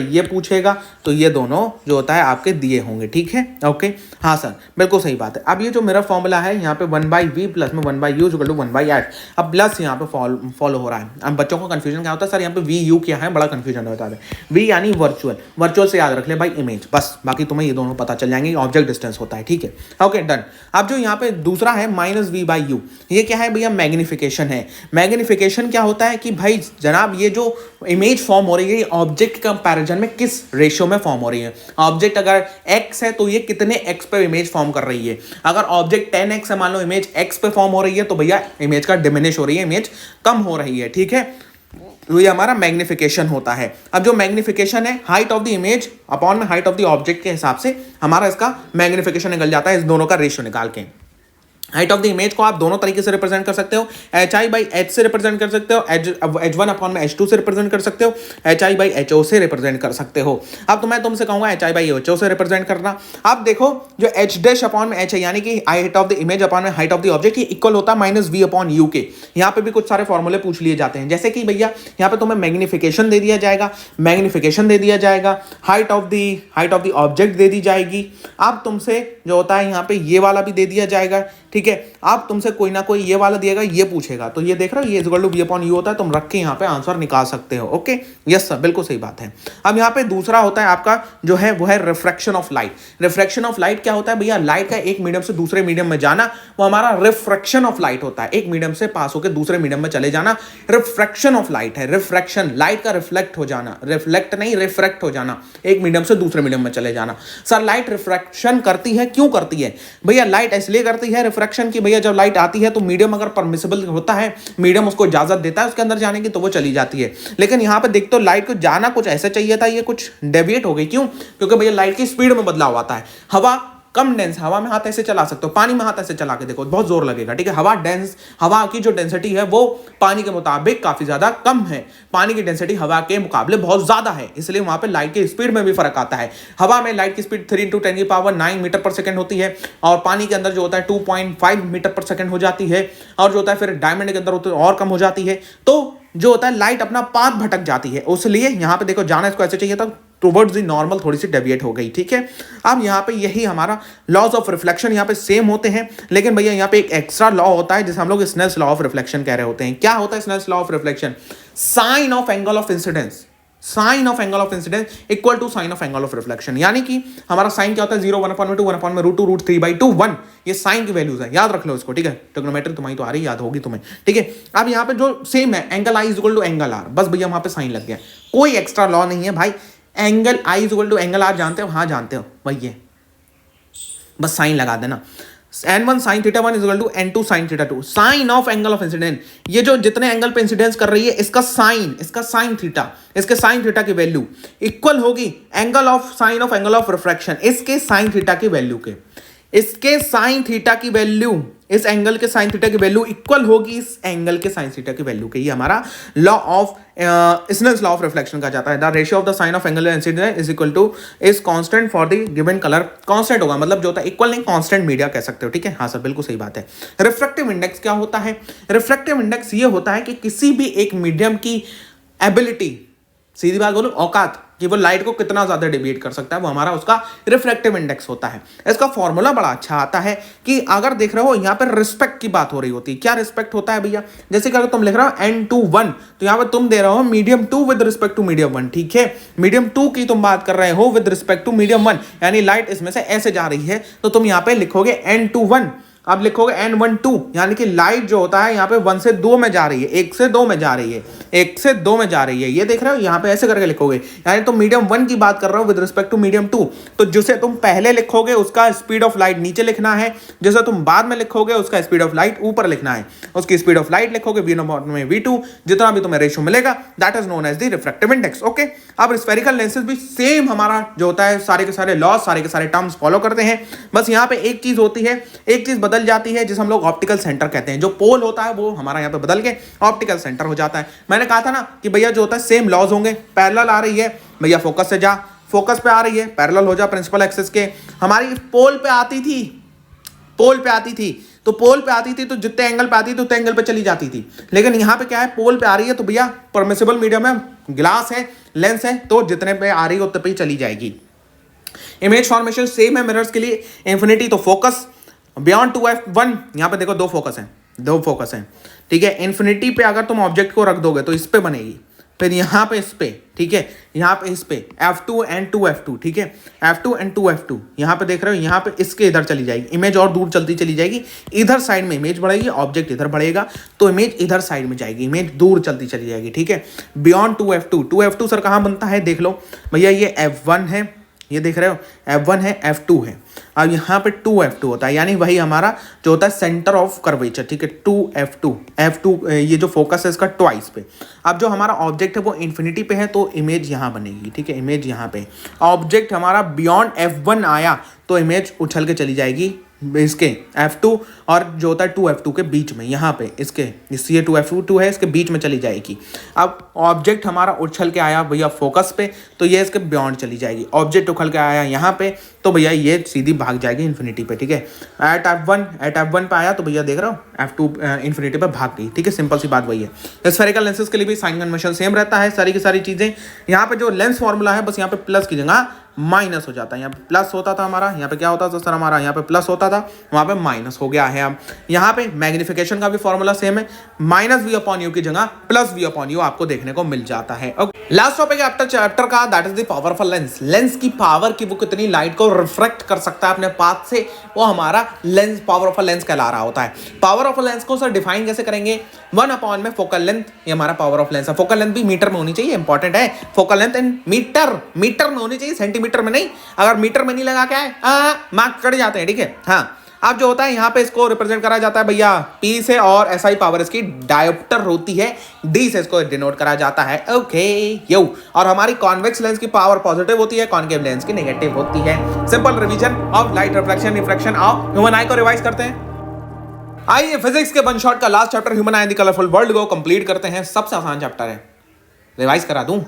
ये पूछेगा तो ये दोनों जो होता है आपके दिए होंगे, ठीक है। ओके, हाँ सर बिल्कुल सही बात है। अब ये जो मेरा फॉर्मूला है यहाँ पे 1/v प्लस में 1/u इक्वल टू 1/h, अब प्लस यहाँ पे फॉलो हो रहा है। अब बच्चों को कंफ्यूजन क्या होता है, सर यहाँ पे वी यू क्या है, बड़ा कंफ्यूजन होता है। वी यानी वर्चुअल से याद रख ले भाई इमेज, बस बाकी तुम्हें ये दोनों पता चल जाएंगे, ऑब्जेक्ट डिस्टेंस होता है, ठीक है। Okay done. अब जो यहाँ पे दूसरा है -v/u, ये क्या है भैया, मैग्निफिकेशन है। मैग्निफिकेशन क्या होता है कि भाई जनाब ये जो इमेज फॉर्म हो रही है ऑब्जेक्ट कंपैरिजन में किस रेशियो में फॉर्म हो रही है। ऑब्जेक्ट अगर x है तो ये कितने x पे इमेज फॉर्म कर रही है। अगर ऑब्जेक्ट 10x है, मान लो इमेज x पे फॉर्म हो रही है, तो भैया इमेज का डिमिनिश हो रही है, इमेज कम हो रही है, ठीक है। तो ये हमारा मैग्निफिकेशन होता है। अब जो मैग्निफिकेशन है height of the image upon में हाइट ऑफ द ऑब्जेक्ट के हिसाब से हमारा इसका मैग्निफिकेशन निकल जाता है, इस दोनों का रेशियो निकाल के। हाइट ऑफ द इमेज को आप दोनों तरीके से रिप्रेजेंट कर सकते हो, hi/h से रिप्रेजेंट कर सकते हो, h1 अपॉन में h2 से रिप्रेजेंट कर सकते हो, hi/ho से रिप्रेजेंट कर सकते हो। अब तो मैं तुमसे कहूंगा hi/ho से रिप्रेजेंट करना। अब देखो जो h डैश अपॉन में h है यानी कि height of the image upon में हाइट ऑफ द ऑब्जेक्ट, ये इक्वल होता है -v/u के। यहाँ पे भी कुछ सारे फॉर्मूले पूछ लिए जाते हैं, जैसे कि भैया यहाँ पे तुम्हें मैग्निफिकेशन दे दिया जाएगा, height of the object they दी जाएगी। अब तुमसे जो होता है यहाँ पे ये वाला भी दे दिया जाएगा, ठीक है। आप तुमसे कोई ना कोई ये वाला दिएगा, ये पूछेगा, तो ये देख रहे हो ये इक्वल टू v/u होता है, तुम रख के यहाँ पे आंसर निकाल सकते हो। ओके यस सर बिल्कुल सही बात है। अब यहाँ पे दूसरा होता है आपका जो है वो है refraction of light. Refraction of light क्या होता है भैया, लाइट का एक मीडियम से दूसरे मीडियम में जाना, वो हमारा रिफ्रैक्शन ऑफ लाइट होता है। एक मीडियम से पास होकर दूसरे मीडियम में चले जाना रिफ्रैक्शन ऑफ लाइट है। रिफ्रैक्शन लाइट का रिफ्लेक्ट हो जाना, रिफ्रैक्ट हो जाना, एक मीडियम से दूसरे मीडियम में चले जाना। सर लाइट रिफ्रैक्शन करती है, क्यों करती है भैया, लाइट इसलिए करती है रिफ्रैक्शन की भैया, जब लाइट आती है तो मीडियम अगर परमिसिबल होता है, मीडियम उसको इजाजत देता है उसके अंदर जाने की, तो वो चली जाती है। लेकिन यहाँ पे देखते हो लाइट को जाना कुछ ऐसा चाहिए था, ये कुछ डेविएट हो गई, क्यों, क्योंकि भैया लाइट की स्पीड में बदलाव आता है। हवा कम डेंस, हवा में हाथ ऐसे चला सकते हो, पानी में हाथ ऐसे चला के देखो बहुत जोर लगेगा, ठीक है। हवा की जो डेंसिटी है वो पानी के मुताबिक काफी ज्यादा कम है, पानी की डेंसिटी हवा के मुकाबले बहुत ज्यादा है, इसलिए वहां पे लाइट की स्पीड में भी फर्क आता है। हवा में लाइट की स्पीड 3 × 10⁹ मीटर पर सेकंड होती है, और पानी के अंदर जो होता है 2.5 मीटर पर सेकंड हो जाती है, और जो होता है फिर डायमंड के अंदर होता है और कम हो जाती है। तो जो होता है लाइट अपना पाथ भटक जाती है, उसलिए यहां पे देखो जाना इसको ऐसे चाहिए था, टुवर्ड्स द नॉर्मल थोड़ी सी डेविएट हो गई, ठीक है। अब यहाँ पे यही हमारा लॉज ऑफ रिफ्लेक्शन यहाँ पे सेम होते हैं, लेकिन भैया यहाँ पे एक एक्स्ट्रा लॉ होता है जिसे हम लोग स्नेल्स लॉ ऑफ रिफ्लेक्शन कह रहे होते हैं। क्या होता है Snell's law of reflection, sine of angle of incidence equal to sine of angle of reflection. यानी कि हमारा साइन क्या होता है 0, 1/2, 1/√2, √3/2, 1, ये साइन की वैल्यूज है, याद रख लो इसको, ठीक है। ट्रिग्नोमेट्री तुम्हारी तो आ रही याद होगी तुम्हें, ठीक है। अब यहाँ पे जो सेम है angle I equal to angle R, बस भैया वहां पे साइन लग गया, कोई एक्स्ट्रा लॉ नहीं है भाई। Angle I equal to angle R जानते हो, हाँ जानते हो भाई, ये बस साइन लगा देना। n1 sin θ1 is equal to n2 sin θ2, sine of angle of incident, ये जो जितने एंगल पे इंसिडेंस कर रही है इसका साइन थीटा, इसके साइन थीटा की वैल्यू इक्वल होगी sine of angle of refraction, इसके साइन थीटा की वैल्यू के, इसके साइन थीटा की वैल्यू, इस एंगल के साइन थीटा की वैल्यू इक्वल होगी इस एंगल के साइन थीटा की वैल्यू के। ये हमारा law of Snell's law of reflection का जाता है। The ratio of the sine of angle incident is equal to is constant for the given colour, constant होगा मतलब जो होता है इक्वल नहीं, कांस्टेंट मीडिया कह सकते हो, ठीक है। हाँ सर बिल्कुल सही बात है। रिफ्रैक्टिव इंडेक्स क्या होता है, रिफ्रैक्टिव इंडेक्स ये होता है कि किसी भी एक मीडियम की एबिलिटी, सीधी बात बोलो औकात, कि वो लाइट को कितना ज्यादा डेविएट कर सकता है, वो हमारा उसका रिफ्रैक्टिव इंडेक्स होता है। इसका फॉर्मूला बड़ा अच्छा आता है कि अगर देख रहे हो यहाँ पर रिस्पेक्ट की बात हो रही होती है। क्या रिस्पेक्ट होता है भैया, जैसे कि अगर तुम लिख रहे हो n/1, तो यहाँ पर तुम दे रहे हो medium 2 with respect to medium 1, ठीक है। मीडियम 2 की तुम बात कर रहे हो विद रिस्पेक्ट टू मीडियम 1, यानी लाइट इसमें से ऐसे जा रही है, तो तुम यहाँ पे लिखोगे n/1, अब लिखोगे n/2, यानी कि लाइट जो होता है यहाँ पे 1 से 2 में जा रही है, 1 से 2 में जा रही है, 1 से 2 में जा रही है, ये देख रहे हो यहाँ पे ऐसे करके लिखोगे, यानी तुम मीडियम 1 की बात कर रहे हो विद रिस्पेक्ट टू मीडियम 2, तो जिसे तुम पहले लिखोगे उसका स्पीड ऑफ लाइट नीचे लिखना है, जिसे तुम बाद में लिखोगे उसका स्पीड ऑफ लाइट ऊपर लिखना है। उसकी स्पीड ऑफ लाइट लिखोगे v0 में v2, जितना भी तुम्हें रेशियो मिलेगा that is known as the refractive index. Okay, अब स्फेरिकल लेंसेज भी सेम हमारा जो होता है सारे के सारे लॉज, सारे के सारे टर्म्स फॉलो करते हैं, बस यहाँ पे एक चीज होती है, एक चीज बदल जाती है जिसे हम लोग ऑप्टिकल सेंटर कहते हैं। जो पोल होता है वो हमारा यहाँ पे बदल के ऑप्टिकल सेंटर हो जाता है। मैंने कहा था ना कि भैया जो होता है सेम लॉज होंगे, पैरेलल आ रही है भैया फोकस से जा, फोकस पे आ रही है पैरेलल हो जा प्रिंसिपल एक्सिस के। हमारी पोल पे आती थी तो पोल पे आती थी तो जितने एंगल पे आती थी उतने एंगल पे चली जाती थी, लेकिन यहाँ पे क्या है, पोल पे आ रही है तो भैया परमिसिबल मीडियम है, ग्लास है, लेंस है, तो जितने पे आ रही है उतने पे ही चली जाएगी। इमेज फॉर्मेशन सेम है मिरर्स के लिए, इंफिनिटी तो फोकस, बियॉन्ड 2f1 यहाँ पे देखो दो फोकस हैं, ठीक है। इन्फिनिटी पे अगर तुम ऑब्जेक्ट को रख दोगे तो इस पे बनेगी, फिर यहाँ पे इस पे, ठीक है, यहाँ पे इस पे f2 एंड 2f2, ठीक है, f2 एंड 2f2 यहाँ पे देख रहे हो, यहाँ पे इसके इधर चली जाएगी इमेज और दूर चलती चली जाएगी, इधर साइड में इमेज बढ़ेगी, ऑब्जेक्ट इधर बढ़ेगा तो इमेज इधर साइड में जाएगी, इमेज दूर चलती चली जाएगी, ठीक है। बियॉन्ड 2f2 सर कहाँ बनता है देख लो भैया, ये f1 है, ये देख रहे हो f1 है, f2 है, अब यहाँ पे 2f2 होता है, यानी वही हमारा जो होता है सेंटर ऑफ कर्वेचर, ठीक है, 2f2 ये जो फोकस है इसका ट्वाइस पे। अब जो हमारा ऑब्जेक्ट है वो इन्फिनिटी पे है तो इमेज यहाँ बनेगी, ठीक है, इमेज यहाँ पे। ऑब्जेक्ट हमारा बियॉन्ड f1 आया तो इमेज उछल के चली जाएगी इसके f2 और जो होता है 2f2 के बीच में, यहाँ पे इसके ये 2f2 है, इसके बीच में चली जाएगी। अब ऑब्जेक्ट हमारा उछल के आया भैया फोकस पे तो ये इसके बियॉन्ड चली जाएगी, ऑब्जेक्ट उछल के आया यहाँ पे तो भैया ये सीधी भाग जाएगी इन्फिनिटी पे, ठीक है। एट f1 पे आया तो भैया देख रहे हो f2 इन्फिनिटी पे भाग गई, ठीक है, सिंपल सी बात वही है। स्फेरिकल लेंसेज के लिए भी साइन कन्वेंशन सेम रहता है, सारी की सारी चीजें। यहाँ पे जो लेंस फॉर्मूला है बस यहाँ पे प्लस की जगह माइनस हो जाता है, यहाँ पे प्लस होता था हमारा, यहाँ पे क्या होता था सर हमारा, यहाँ पे प्लस होता था, वहाँ पे माइनस हो गया है। अब यहाँ पे मैग्निफिकेशन का भी फॉर्मूला सेम है, माइनस वी अपॉन यू की जगह प्लस वी अपॉन यू आपको देखने को मिल जाता है। लास्ट टॉपिक आफ्टर चैप्टर का that is the power of lens. Lens की पावर की वो कितनी लाइट को रिफ्रैक्ट कर सकता है अपने पाथ से, वो हमारा लेंस पावर ऑफ लेंस कहला रहा होता है। पावर ऑफ लेंस को सर डिफाइन कैसे करेंगे, 1 अपॉन में फोकल लेंथ, ये हमारा पावर ऑफ लेंस है। फोकल लेंथ भी मीटर में होनी चाहिए, इंपॉर्टेंट है, फोकल लेंथ इन मीटर में होनी चाहिए, सेंटीमीटर में नहीं। अगर मीटर में नहीं लगा क्या है मार्क कट जाते हैं, ठीक है। हाँ, अब जो होता है यहाँ पे इसको रिप्रेजेंट करा जाता है भैया P से, और SI पावर इसकी डायोप्टर होती है, D से इसको डिनोट करा जाता है, ओके यो। और हमारी कॉन्वेक्स लेंस की पावर पॉजिटिव होती है, कॉनकेव लेंस की नेगेटिव होती है। Simple revision of light reflection refraction of human आई को रिवाइज करते हैं। आइए फिजिक्स के वन शॉट का last chapter human I the colourful world को कंप्लीट करते हैं। सबसे आसान चैप्टर है, रिवाइज करा दूं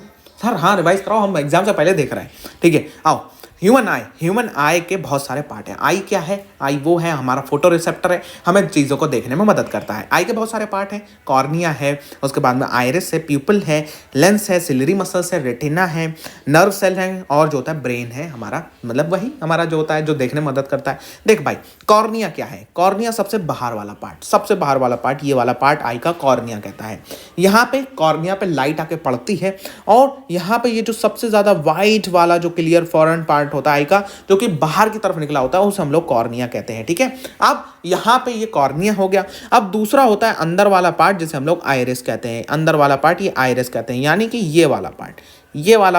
सर? हाँ रिवाइज कराओ, हम एग्जाम से पहले देख रहे हैं, ठीक है। आओ, ह्यूमन आई के बहुत सारे पार्ट हैं। आई क्या है? आई वो है हमारा फोटो रिसेप्टर है, हमें चीज़ों को देखने में मदद करता है। आई के बहुत सारे पार्ट हैं, कॉर्निया है, उसके बाद में आइरिस है, प्यूपिल है, लेंस है, सिलरी मसल्स है, रेटिना है, नर्व सेल है, और जो होता है ब्रेन है हमारा, मतलब वही हमारा जो होता है जो देखने में मदद करता है। देख भाई, कॉर्निया क्या है? कॉर्निया सबसे बाहर वाला पार्ट, ये वाला पार्ट आई का कॉर्निया कहता है। यहाँ पे कॉर्निया पे लाइट आके पड़ती है, और यहाँ पे ये जो सबसे ज़्यादा वाइट वाला जो क्लियर फॉरेन पार्ट होता है आई का, जो कि बाहर की तरफ निकला होता है, उसे हम लोग कॉर्निया कहते हैं, ठीक है। अब यहाँ पे ये कॉर्निया हो गया। अब दूसरा होता है अंदर वाला पार्ट, जिसे हम लोग आइरिस कहते हैं। अंदर वाला पार्ट ये आइरिस कहते हैं, यानी कि ये वाला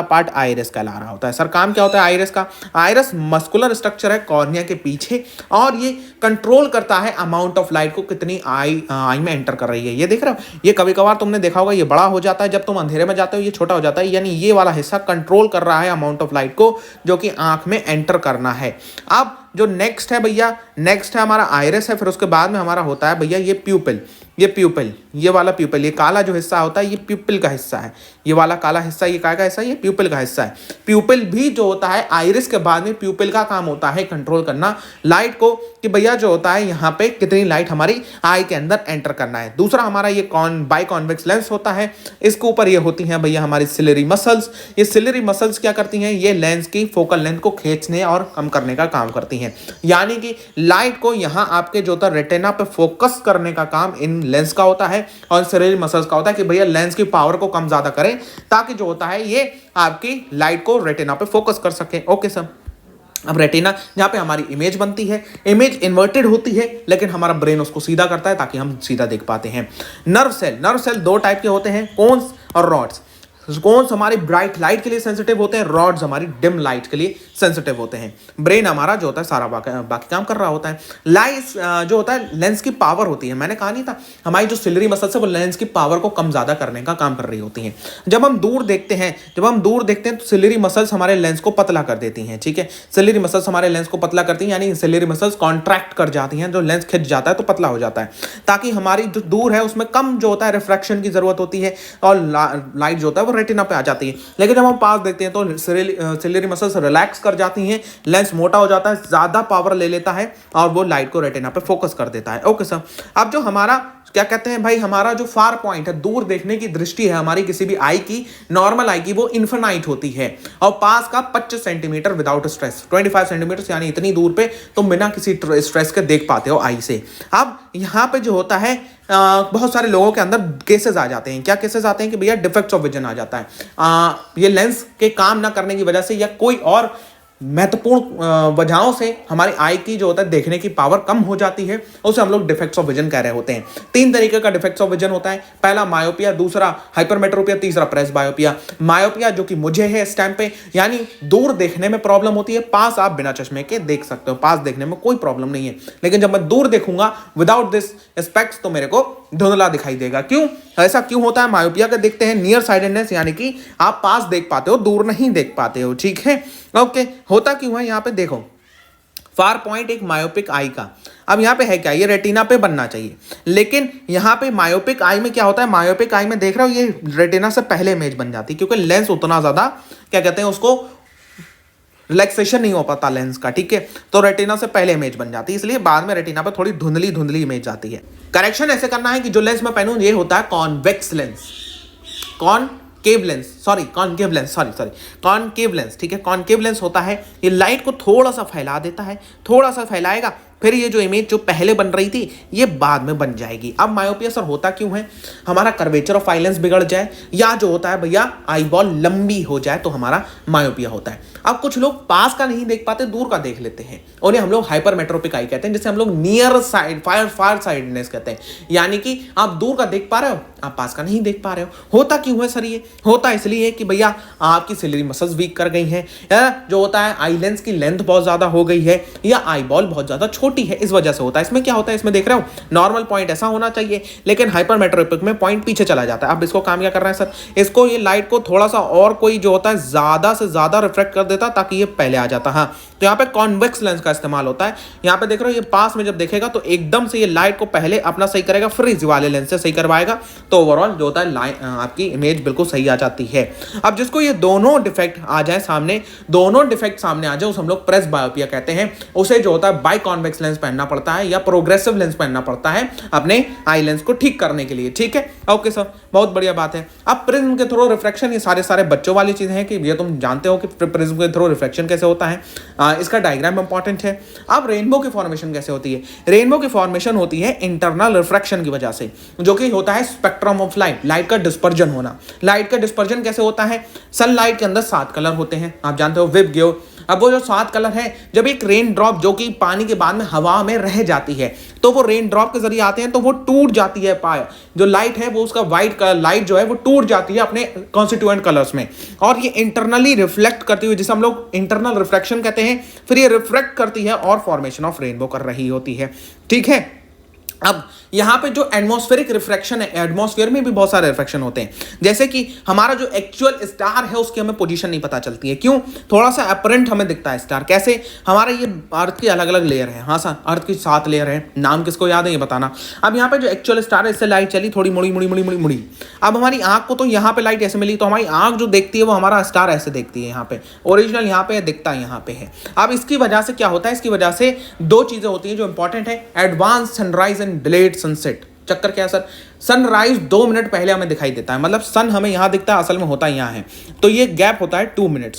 पार्ट आइरिस कहला रहा होता है। सर काम क्या होता है आइरिस का? आइरिस मस्कुलर स्ट्रक्चर है कॉर्निया के पीछे, और ये कंट्रोल करता है अमाउंट ऑफ लाइट को कितनी आई में एंटर कर रही है। ये देख रहे हो, ये कभी कभार तुमने देखा होगा, ये बड़ा हो जाता है जब तुम अंधेरे में जाते हो, ये छोटा हो जाता है, यानी ये वाला हिस्सा कंट्रोल कर रहा है अमाउंट ऑफ लाइट को जो कि आंख में एंटर करना है। अब जो नेक्स्ट है भैया, नेक्स्ट है हमारा आइरिस है, फिर उसके बाद में हमारा होता है भैया ये प्यूपिल, ये वाला प्यूपिल, ये काला जो हिस्सा होता है ये प्यूपिल का हिस्सा है। ये वाला काला हिस्सा ये क्या का हिस्सा है? ये प्यूपिल का हिस्सा है। प्यूपिल भी जो होता है आइरिस के बाद में, प्यूपिल का काम होता है कंट्रोल करना लाइट को, कि भैया जो होता है यहाँ पे कितनी लाइट हमारी आई के अंदर एंटर करना है। दूसरा हमारा ये बाई कॉन्वेक्स लेंस होता है, इसके ऊपर ये होती हैं भैया हमारी सिलरी मसल्स। ये सिलरी मसल्स क्या करती हैं? ये लेंस की फोकल लेंथ को खींचने और कम करने का काम करती हैं, यानी कि लाइट को यहाँ आपके जो होता है रेटिना पे फोकस करने का काम इन लेंस का होता है, और सिलरी मसल्स का होता है कि भैया लेंस की पावर को कम ज्यादा करें, ताकि जो होता है ये आपकी लाइट को रेटिना पे फोकस कर सके। Okay sir. अब रेटिना जहाँ पे हमारी इमेज बनती है, इमेज इन्वर्टेड होती है, लेकिन हमारा ब्रेन उसको सीधा करता है ताकि हम सीधा देख पाते हैं। नर्व सेल 2 टाइप के होते हैं, कोन्स और रॉड्स। कोन्स हमारी ब्राइट लाइट के लिए सेंसिटिव होते हैं, रॉड्स हमारी डिम लाइट के लिए सेंसिटिव होते हैं। ब्रेन हमारा जो होता है सारा बाकी काम कर रहा होता है। लाइस जो होता है लेंस की पावर होती है, मैंने कहा नहीं था हमारी जो सिलरी मसल्स है वो लेंस की पावर को कम ज्यादा करने का काम कर रही होती हैं। जब हम दूर देखते हैं तो सिलरी मसल्स हमारे लेंस को पतला कर देती हैं, ठीक है। सिलरी मसल्स हमारे लेंस को पतला करती हैं, यानी सिलरी मसल्स कॉन्ट्रैक्ट कर जाती हैं, जो लेंस खिंच जाता है तो पतला हो जाता है, ताकि हमारी जो दूर है उसमें कम जो होता है रिफ्रैक्शन की जरूरत होती है, और लाइट जो होता है वो रेटिना पे आ जाती है। लेकिन जब हम पास देखते हैं तो सिलियरी मसल्स रिलैक्स कर जाती हैं, लेंस मोटा हो जाता है, ज़्यादा पावर ले लेता है और वो लाइट को रेटिना पे फोकस कर देता है। ओके सर, अब जो हमारा क्या कहते हैं भाई, हमारा जो फार पॉइंट है, दूर देखने की दृष्टि है हमारी किसी भी आई की, नॉर्मल आई की, वो इन्फिनाइट होती है। और पास का 25 सेंटीमीटर विदाउट स्ट्रेस, 25 सेंटीमीटर यानी इतनी दूर पे तुम बिना किसी स्ट्रेस के देख पाते हो आई से। अब यहाँ पे जो होता है बहुत सारे लोगों के अंदर केसेस आ जाते हैं। क्या केसेस आते हैं कि भैया डिफेक्ट्स ऑफ विजन आ जाता है, ये लेंस के काम ना करने की वजह से या कोई और महत्वपूर्ण वजहों से हमारी आई की जो होता है देखने की पावर कम हो जाती है, उसे हम लोग डिफेक्ट्स ऑफ विजन कह रहे होते हैं। 3 तरीके का डिफेक्ट्स ऑफ विजन होता है, पहला मायोपिया, दूसरा हाइपरमेट्रोपिया, तीसरा प्रेस बायोपिया। मायोपिया जो कि मुझे है इस टाइम पे, यानी दूर देखने में प्रॉब्लम होती है, पास आप बिना चश्मे के देख सकते हो, पास देखने में कोई प्रॉब्लम नहीं है। लेकिन जब मैं दूर देखूंगा विदाउट दिस स्पेक्ट्स तो मेरे को धुंधला दिखाई देगा। क्यों ऐसा क्यों होता है? मायोपिया का देखते हैं नियर साइडेडनेस, यानी कि आप पास देख पाते हो, दूर नहीं देख पाते हो। ठीक है, ओके। होता क्यों है यहाँ पे देखो, फार पॉइंट एक मायोपिक आई का, अब यहाँ पे है क्या, ये रेटिना पे बनना चाहिए, लेकिन यहाँ पे मायोपिक आई में क्या होता है, मायोपिक आई में देख रहे हो ये रेटिना से पहले इमेज बन जाती है, क्योंकि लेंस उतना ज्यादा क्या कहते हैं उसको रिलैक्सेशन नहीं हो पाता लेंस का। ठीक है, तो रेटिना से पहले इमेज बन जाती है, इसलिए बाद में रेटिना पे थोड़ी धुंधली धुंधली इमेज आती है। करेक्शन ऐसे करना है कि जो लेंस मैं पहनूं ये होता है कॉन्वेक्स लेंस, कॉनकेव लेंस। ठीक है, कॉनकेव लेंस होता है, ये लाइट को थोड़ा सा फैला देता है, थोड़ा सा फैलाएगा, फिर ये जो इमेज जो पहले बन रही थी ये बाद में बन जाएगी। अब मायोपिया सर होता क्यों है, हमारा कर्वेचर ऑफ आई लेंस बिगड़ जाए या जो होता है भैया आई बॉल लंबी हो जाए तो हमारा मायोपिया होता है। अब कुछ लोग पास का नहीं देख पाते, दूर का देख लेते हैं, और ये हम लोग हाइपरमेट्रोपिक आई कहते हैं, जिसे हम लोग नियर साइड फार साइडनेस कहते हैं, यानी कि आप दूर का देख पा रहे हो, आप पास का नहीं देख पा रहे हो। होता क्यों है सर? ये होता इसलिए कि भैया आपकी सिलियरी मसल्स वीक कर गई हैं, या जो होता है आई लेंस की लेंथ बहुत ज्यादा हो गई है, या आई बॉल बहुत ज्यादा छोटी है, इस वजह से होता है। इसमें क्या होता है, इसमें देख रहे हो नॉर्मल पॉइंट ऐसा होना चाहिए, लेकिन हाइपरमेट्रोपिक में पॉइंट पीछे चला जाता है। अब इसको काम क्या कर रहे हैं सर, इसको ये लाइट को थोड़ा सा और कोई जो होता है ज्यादा से ज्यादा रिफ्लेक्ट कर देता ताकि ये पहले आ जाता। हाँ, तो यहाँ पे कॉन्वेक्स लेंस का इस्तेमाल होता है। यहाँ पे देख रहे हो ये पास में जब देखेगा तो एकदम से ये लाइट को पहले अपना सही करेगा, फिर इस वाले लेंस से सही करवाएगा, तो ओवरऑल जो होता है आपकी इमेज बिल्कुल सही आ जाती है। अब जिसको ये दोनों डिफेक्ट आ जाए सामने, दोनों डिफेक्ट सामने आ जाए, उसे हम लोग प्रेस बायोपिया कहते हैं। उसे जो होता है बाई कॉन्वेक्स लेंस पहनना पड़ता है या प्रोग्रेसिव लेंस पहनना पड़ता है अपने आई लेंस को ठीक करने के लिए। ठीक है, ओके सर, बहुत बढ़िया बात है। अब प्रिज्म के थ्रू रिफ्रैक्शन, ये सारे बच्चों वाली चीजें हैं कि ये तुम जानते हो कि प्रिज्म के थ्रू रिफ्रैक्शन कैसे होता है, इसका डायग्राम इंपॉर्टेंट है। अब रेनबो की फॉर्मेशन कैसे होती है? रेनबो की फॉर्मेशन होती है इंटरनल रिफ्रैक्शन की वजह से, जो कि होता है स्पेक्ट्रम ऑफ लाइट, लाइट का डिस्पर्जन होना। लाइट का डिस्पर्जन कैसे होता है? सनलाइट के अंदर 7 कलर होते हैं, आप जानते हो, विब गिव। अब वो जो 7 कलर है, जब एक रेन ड्रॉप जो कि पानी के बाद में हवा में रह जाती है, तो वो रेन ड्रॉप के जरिए आते हैं, तो वो टूट जाती है, जो लाइट है वो उसका व्हाइट कलर लाइट जो है वो टूट जाती है अपने कॉन्स्टिट्यूएंट कलर्स में, और ये इंटरनली रिफ्लेक्ट करती हुई, जिसे हम लोग इंटरनल रिफ्रैक्शन कहते हैं, फिर ये रिफ्लेक्ट करती है और फॉर्मेशन ऑफ रेनबो कर रही होती है। ठीक है, अब यहाँ पे जो एटमॉस्फेरिक रिफ्रैक्शन है, एटमॉस्फेयर में भी बहुत सारे रिफ्रैक्शन होते हैं, जैसे कि हमारा जो एक्चुअल स्टार है उसकी हमें पोजीशन नहीं पता चलती है। क्यों? थोड़ा सा अपरेंट हमें दिखता है स्टार। कैसे? हमारे ये अर्थ की अलग अलग लेयर है। हाँ सर, अर्थ की 7 लेयर है, नाम किसको याद है ये बताना। अब यहाँ पे जो एक्चुअल स्टार है, इससे लाइट चली थोड़ी मुड़ी। अब हमारी आंख को तो यहाँ पे लाइट ऐसे मिली, तो हमारी आंख जो देखती है वो हमारा स्टार ऐसे देखती है, यहाँ पे ओरिजिनल यहाँ पे दिखता है, यहाँ पे है। अब इसकी वजह से क्या होता है, इसकी वजह से 2 चीजें होती हैं जो इंपॉर्टेंट है, advance sunrise and delayed sunset. चक्कर क्या है सर? सनराइज 2 मिनट पहले हमें दिखाई देता है, मतलब सन हमें यहां दिखता है, असल में होता है यहाँ है, तो ये गैप होता है 2 मिनट्स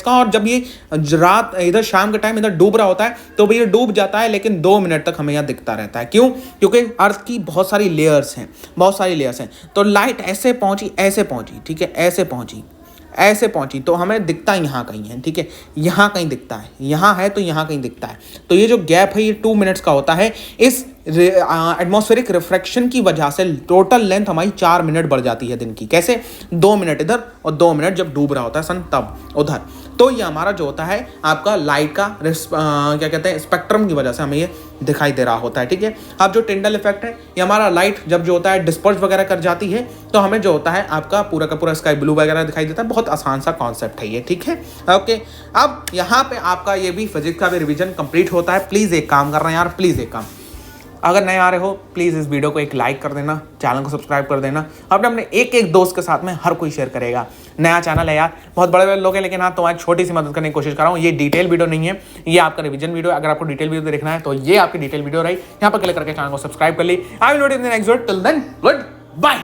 का। और जब ये रात इधर शाम के टाइम इधर डूब रहा होता है तो भी ये डूब जाता है, लेकिन 2 मिनट तक हमें यहाँ दिखता रहता है। क्यों? क्योंकि अर्थ की बहुत सारी लेयर्स हैं, तो लाइट ऐसे पहुंची, ठीक है, ऐसे पहुंची तो हमें दिखता यहाँ कहीं है। ठीक है, यहाँ कहीं दिखता है, यहाँ है तो यहाँ कहीं दिखता है, तो ये जो गैप है ये 2 मिनट्स का होता है। इस एटमॉस्फेरिक रिफ्रैक्शन की वजह से टोटल लेंथ हमारी 4 मिनट बढ़ जाती है दिन की। कैसे? 2 मिनट इधर और 2 मिनट जब डूब रहा होता है सन तब उधर। तो ये हमारा जो होता है आपका लाइट का क्या कहते हैं स्पेक्ट्रम की वजह से हमें ये दिखाई दे रहा होता है। ठीक है, अब जो टिंडल इफेक्ट है, ये हमारा लाइट जब जो होता है डिस्पर्स वगैरह कर जाती है तो हमें जो होता है आपका पूरा का पूरा स्काई ब्लू वगैरह दिखाई देता है। बहुत आसान सा कॉन्सेप्ट है ये। ठीक है, ओके। अब यहाँ पे आपका ये भी फिजिक्स का भी रिविजन कंप्लीट होता है। प्लीज एक काम कर रहे हैं यार, प्लीज एक काम, अगर नए आ रहे हो प्लीज़ इस वीडियो को एक लाइक कर देना, चैनल को सब्सक्राइब कर देना, अपने अपने एक दोस्त के साथ में हर कोई शेयर करेगा। नया चैनल है यार, बहुत बड़े बड़े लोग हैं, लेकिन हाँ तुम्हारी छोटी सी मदद करने की कोशिश कर रहा हूँ। ये डिटेल वीडियो नहीं है, ये आपका रिवीजन वीडियो। अगर आपको डिटेल वीडियो देखना है तो ये आपकी डिटेल वीडियो रही। यहाँ पर क्लिक करके चैनल को सब्सक्राइब कर ली। I will meet in the next video, till then good bye.